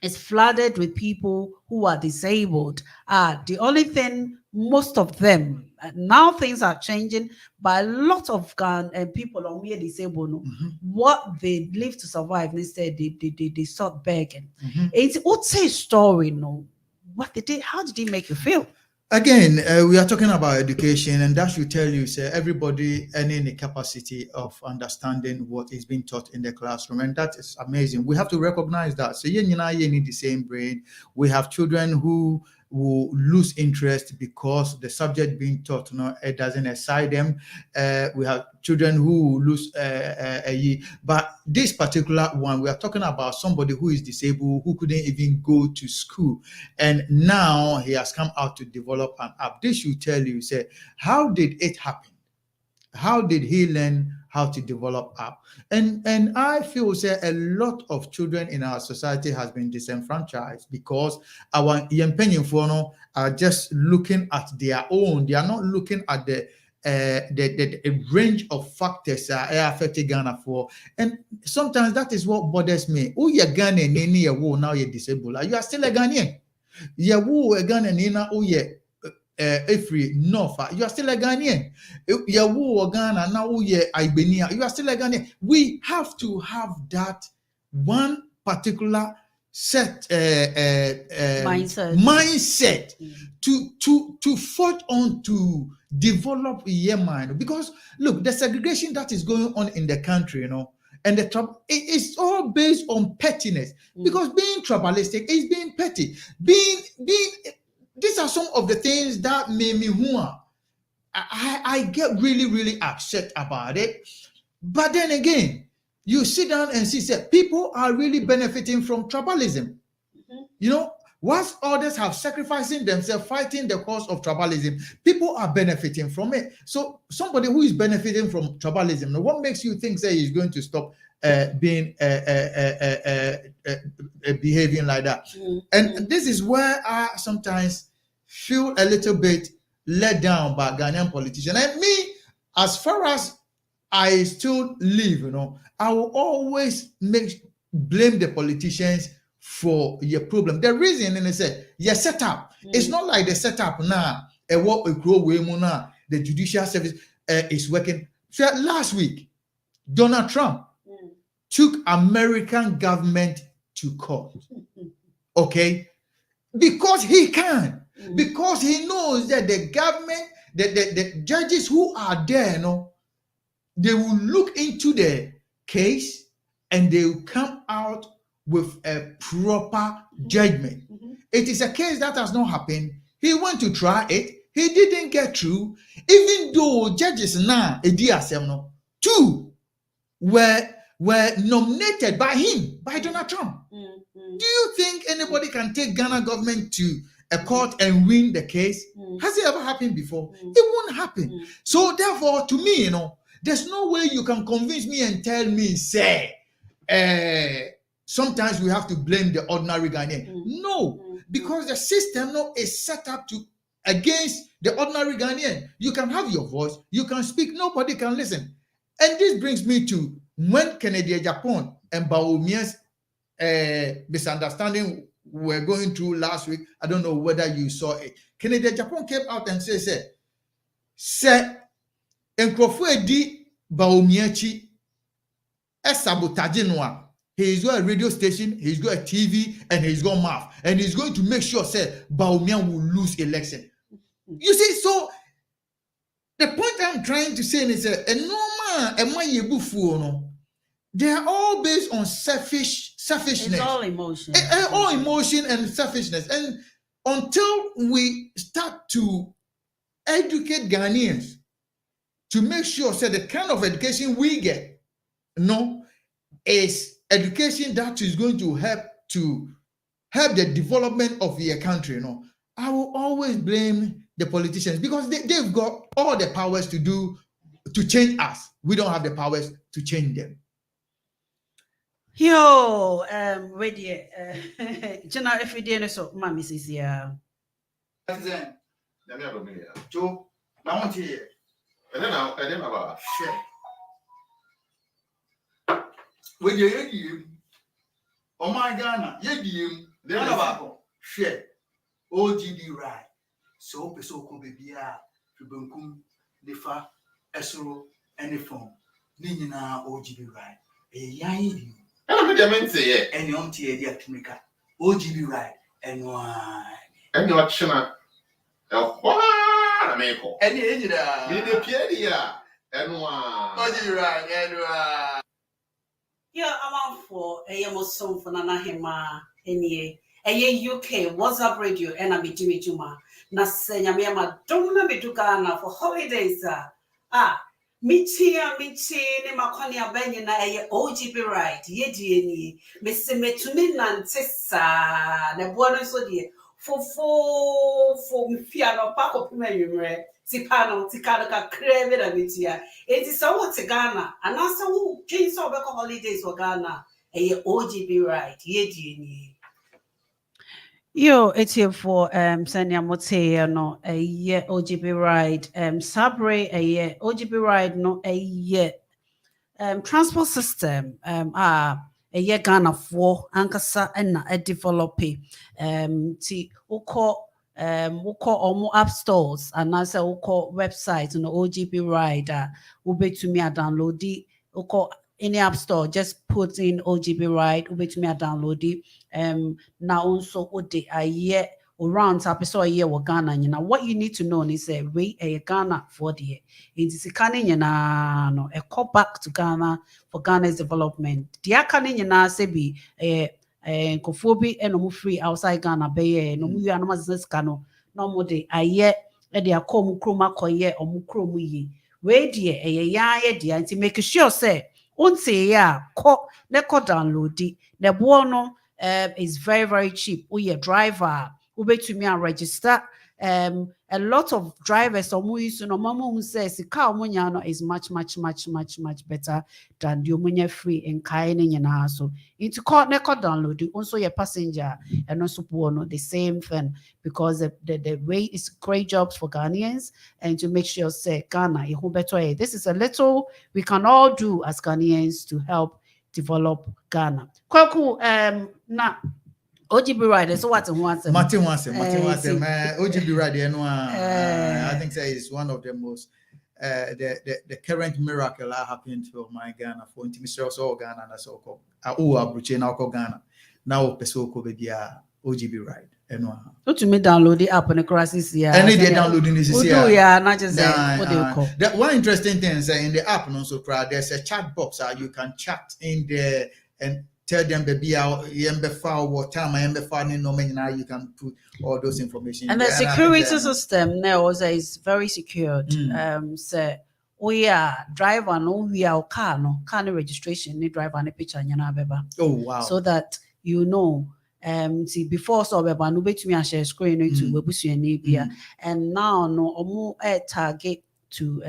it's flooded with people who are disabled. The only thing, most of them, now things are changing, but a lot of people are mere disabled. What they live to survive, they said they start begging. It's what's a story, no? What they did, how did it make you feel? Again, we are talking about education, and that should tell you, say, everybody earning the capacity of understanding what is being taught in the classroom, and that is amazing. We have to recognize that. So, you need the same brain. We have children who will lose interest because the subject being taught, it doesn't excite them. We have children who lose but this particular one, we are talking about somebody who is disabled, who couldn't even go to school, and now he has come out to develop an app. This should tell you, say, how did it happen? How did he learn how to develop app? And I feel, say, a lot of children in our society has been disenfranchised because our young people are just looking at their own. They are not looking at the range of factors that are affecting Ghana for. And sometimes that is what bothers me. Oh, you're Ghanaian, now you're disabled. You are still a Ghanaian. You're a Ghanaian, oh, yeah. Every North, you are still a Ghanaian. You Ghana now, Ibenia, you are still a Ghanaian. We have to have that one particular set mindset to forge on to develop your mind. Because look, the segregation that is going on in the country, and the trouble, it's all based on pettiness. Because being tribalistic is being petty. These are some of the things that made me I get really, really upset about it. But then again, you sit down and see that people are really benefiting from tribalism. Whilst others have sacrificing themselves, fighting the cause of tribalism, people are benefiting from it. So somebody who is benefiting from tribalism, what makes you think that he's going to stop being behaving like that? And this is where I sometimes feel a little bit let down by Ghanaian politicians. And me, as far as I still live, I will always blame the politicians for your problem. The reason, and they say, your setup, it's not like the setup now, the judicial service is working. So last week, Donald Trump took American government to court. Okay? Because he can. Because he knows that the government, the judges who are there, they will look into the case and they will come out with a proper judgment. It is a case that has not happened. He went to try it. He didn't get through. Even though judges now, two were nominated by him, by Donald Trump. Do you think anybody can take Ghana government to a court and win the case? Has it ever happened before? It won't happen. So therefore, to me, there's no way you can convince me and tell me, say, sometimes we have to blame the ordinary Ghanaian. No, because the system is set up to against the ordinary Ghanaian. You can have your voice, you can speak, nobody can listen. And this brings me to when Kennedy Japan and Baumia's misunderstanding were going through last week. I don't know whether you saw it. Kennedy Japan came out and said, Nkrofo di Baumiachi sabotage noa. He's got a radio station, he's got a TV, and he's got mouth, and he's going to make sure Baumia will lose election. You see, so The point I'm trying to say is that they are all based on selfishness. It's all emotion. All emotion and selfishness. And until we start to educate Ghanaians to make sure that the kind of education we get, is education that is going to help the development of your country, I will always blame the politicians because they've got all the powers to change us. We don't have the powers to change them. Yo, ready. General, if you didn't so, mommy says, yeah. Joe, I want to hear. I don't know about Share. When you oh my Ghana, you share. OGB right. So could be Bunkum, Nifa, Esro, any form. Nina OGB right. A yai. And your tea, dear Timika. OGB right. And why? And your china. And the Pierre, and one. OGB right. And Yeah, I'm out for a song for Nanahemaa, any a UK WhatsApp radio, and I'm Jimmy Juma. Nasenya don't let me to Ghana for holidays. Michi, ni makoni abenye na OGB right, ye dieni, Missy Metumi Nantessa, the buono so dear, for Fiano Paco Pimere, Tipano, Tikaka, Creve, and Mitia. It is so to Ghana, and also who James over holidays for Ghana, a OGB right, ye dieni. Yo, it's here for Sanya Mote, no, a year OGB ride, Sabre, a year OGB ride, no, a year transport system, a year Ghana for Ankasa and a developer, T Uko, Omo app stores, and as a Uko website, no OGB ride, ube to me a download the Uko. Any app store, just put in OGB ride, which me a download it. Now also a year around episode a year Ghana. You know what you need to know is we a Ghana for the year. It is a caning no a call back to Ghana for Ghana's development. The caning say be a kofobi and free outside Ghana be no mu business cano no more day a year and they are come chroma koye or mukromu ye. Wait dear a ya dear and to make sure say. Unse ya ko download it. The buono is very, very cheap. We a driver, ube to me and register. A lot of drivers or use no mama says the car is much better than the omunya free and kind in your so into court download it. Also your passenger and also buono the same thing because the way is great jobs for Ghanaians and to make sure say Ghana better. This is a little we can all do as Ghanaians to help develop Ghana. Kwaku na OGB rider, so what's Martin wants OGB rider, I think that is one of the most the current miracle that happened to my Ghana for intimacy also Ghana and so called Abruche now Ghana now Pesoko baby OGB ride. What you may download the app on the crisis here. And they downloading this year. Yeah, not just what they call. That one interesting thing is in the app and also there's a chat box you can chat in there and tell them baby what time now you can put all those information. And the security system now is very secured. So we are driver no we are car registration ni driver and picture nyana beba. Oh wow. So that you know see before so beba no betumi a share screen to webusuani bia and now no omo target to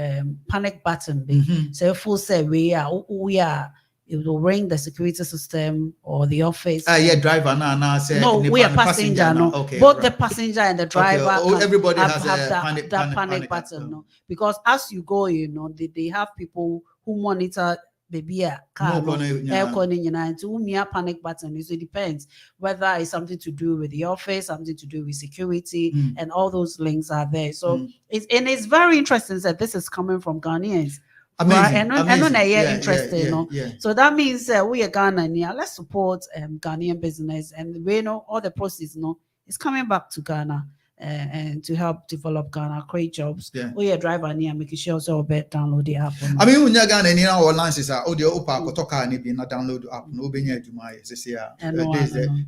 panic button so full say we are it will ring the security system or the office. Yeah, driver now say no, we are passenger no. Okay, both right. The passenger and the driver everybody have has that panic button no. Because as you go, you know, they have people who monitor the car air conditioning and to panic button. So it depends whether it's something to do with the office, something to do with security, and all those links are there. So it's very interesting that this is coming from Ghanaians. Amazing. Interesting. So that means we are Ghana. Let's support Ghanaian business, and we know all the proceeds. It's coming back to Ghana. and to help develop Ghana, create jobs. Yeah. Oh, yeah, driver near making sure also download the app. I mean, when you're Ghana, any our licenses are audio opa kotoka and be not download the app. No be near Juma.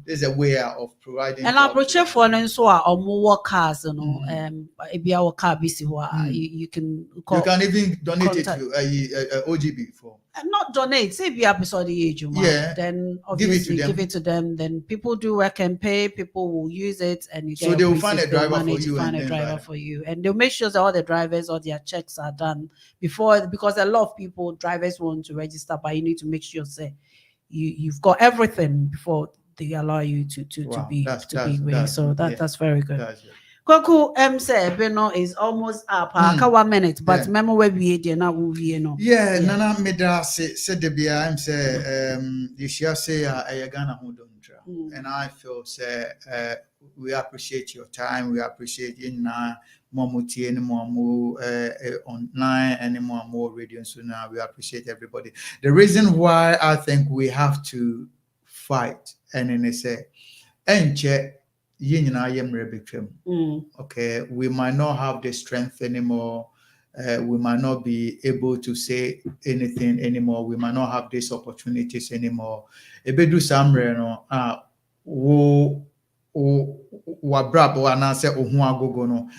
There's a way of providing. And I'll approach for an so or more cars, you know, if you our car busy, you can call. You can even donate it to OGB for. And not donate, say be episode then obviously give it to them. Then people do work and pay, people will use it, and you get so they will find a driver for you, find a driver for you, and they'll make sure that all the drivers or their checks are done before, because a lot of people drivers want to register, but you need to make sure say you've got everything before they allow you to be ready. So that's very good. Kwaku say Beno is almost up. 1 minute, but remember where we did now movie, no. Yeah, Nana Meda said the BIM say you shall say a Ghana Hudontra. And I feel say we appreciate your time, we appreciate you now Momuti and more online and more radio. So now we appreciate everybody. The reason why I think we have to fight and then they say okay, we might not have the strength anymore. We might not be able to say anything anymore. We might not have these opportunities anymore. Ebedu samre no wabrabo anase ohun agogo no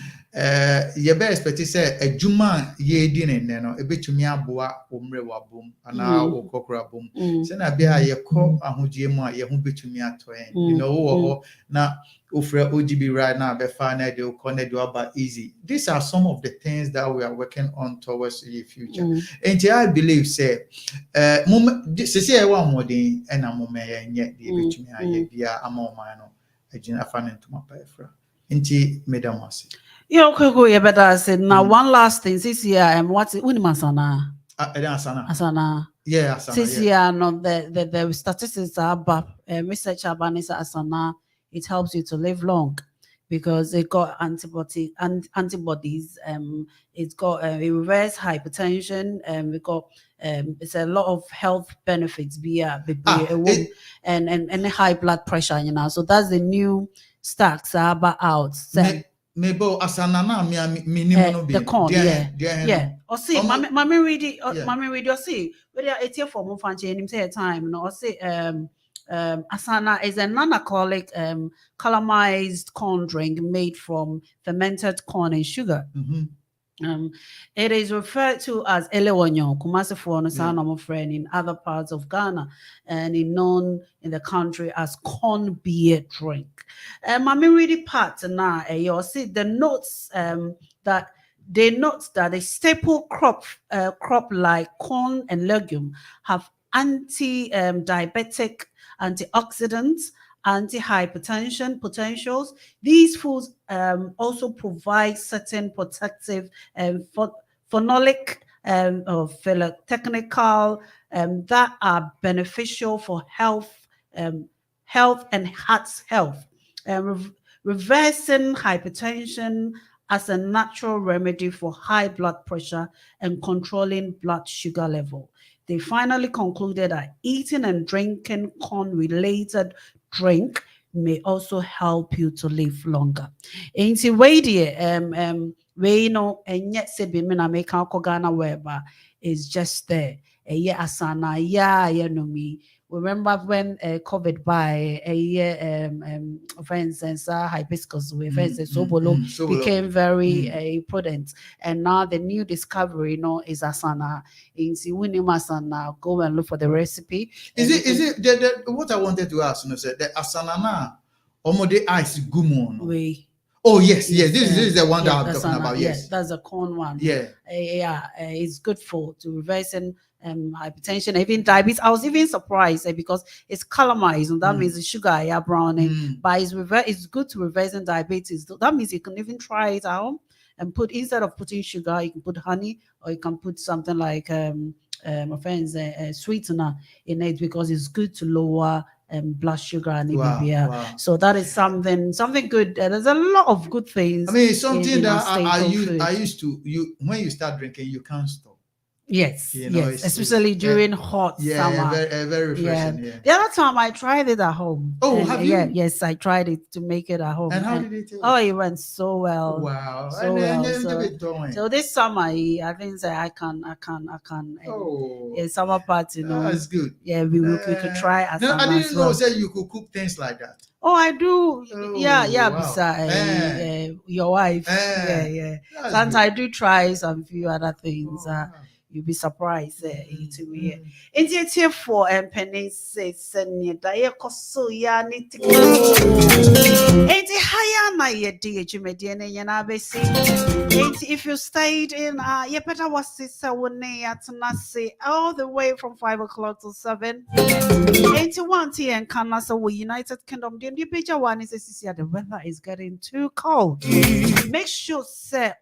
ye be expect say adwuma ye di ne no ebetumi aboa omre wabom ana okokora bom se na bia ye ko ahodie mu a ye ho betumi atoen you know wo na ofre OGB right now be final they will connect you about easy. These are some of the things that we are working on towards the future. And I believe say say e wa modern and na moma ye nye de betumi aye bia amoma no agina fanen to mapa efra nti madam wase okay, better say now one last thing this year what's it Unimasana Asana yeah Asana this year no the statistics are about research about Asana. It helps you to live long because it got antibodies. It's got reverse hypertension. We got it's a lot of health benefits and high blood pressure. You know, so that's the new stats about out. Mebo asana na minimum no be the corn, yeah. Or see, mommy read it. Mommy read or see. But yeah, it's here for more fancy and him say a time. No, or say Asana is a non-alcoholic caramized corn drink made from fermented corn and sugar. It is referred to as elewonyo, Kumasi no friend in other parts of Ghana, and is known in the country as corn beer drink. Mami read part now. You'll see the notes that they note that a staple crop like corn and legume have anti-diabetic, antioxidants, anti-hypertension potentials. These foods also provide certain protective phenolic or phylotechnical that are beneficial for health and heart health. Reversing hypertension as a natural remedy for high blood pressure and controlling blood sugar level. They finally concluded that eating and drinking corn-related drink may also help you to live longer. Ain't it we know and yet said be mina make Ghana whereby is just there. Asana no me. Remember when COVID by a year friends and hibiscus with friends and sobolo became very prudent, and now the new discovery is asana. In Siwini Masana, go and look for the recipe. Is it what I wanted to ask? The asana na omode ice gumon. Oh yes. This is the one that I'm talking about. Yes, that's a corn one. It's good to reversing hypertension, even diabetes. I was even surprised because it's caramelized, and that means the sugar browning. But it's good to reversing diabetes. That means you can even try it out and put, instead of putting sugar, you can put honey, or you can put something like sweetener in it, because it's good to lower blood sugar and wow. So that is something good. There's a lot of good things. I mean, something that I used to when you start drinking, you can't stop. Yes, You know, yes, especially during hot summer. Very refreshing. Yeah. The other time I tried it at home. Oh, and, have you? Yes, I tried it to make it at home. And how did it taste? Oh, it went so well. Wow. So well. So this summer, I think that I can. Oh, Yeah, summer party, that's good. Yeah, we could try as No, I didn't as know well. that you could cook things like that. Oh, I do. Oh, Yeah, wow. besides your wife. Yeah. Sometimes I do try some few other things. You'll be surprised. To me. It's here for penny says send you die so ya need to higher na ye median if you stayed in you better was this all the way from 5 o'clock to 7. 81 tea and Canada, United Kingdom. The picture one is the weather is getting too cold. Make sure say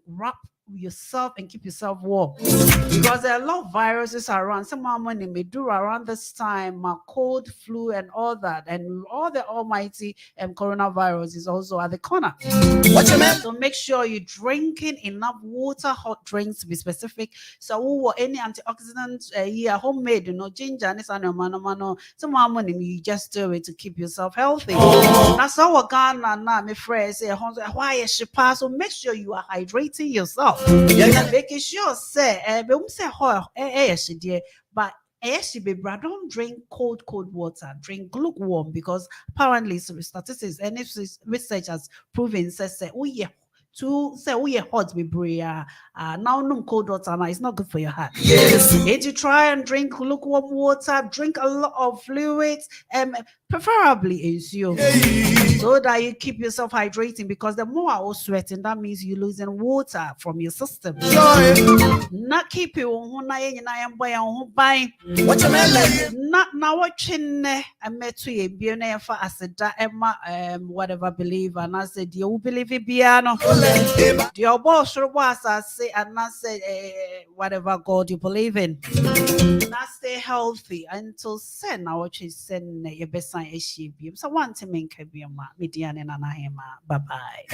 wrap yourself and keep yourself warm because there are a lot of viruses around. Some money may do around this time, cold, flu, and all that, and all the almighty coronavirus is also at the corner. So make sure you're drinking enough water, hot drinks to be specific. So any antioxidants, homemade, ginger, some money you just do it to keep yourself healthy. That's all we're gonna now. My friend say, why is she pass? So make sure you are hydrating yourself. Making sure say but don't drink cold water. Drink lukewarm because apparently statistics and research has proven say hot be now no cold water now it's not good for your heart. Yes. If you try and drink lukewarm water, drink a lot of fluids, preferably ensure so that you keep yourself hydrating because the more I was sweating, that means you're losing water from your system. Not keep you not now watching I met to a billionaire for Emma whatever believe and I said you believe it piano. Your boss was I say and I said whatever God you believe in. Now stay healthy until sen now watch is send your best sign issue. So one to make a median in Nanahemaa. Bye bye.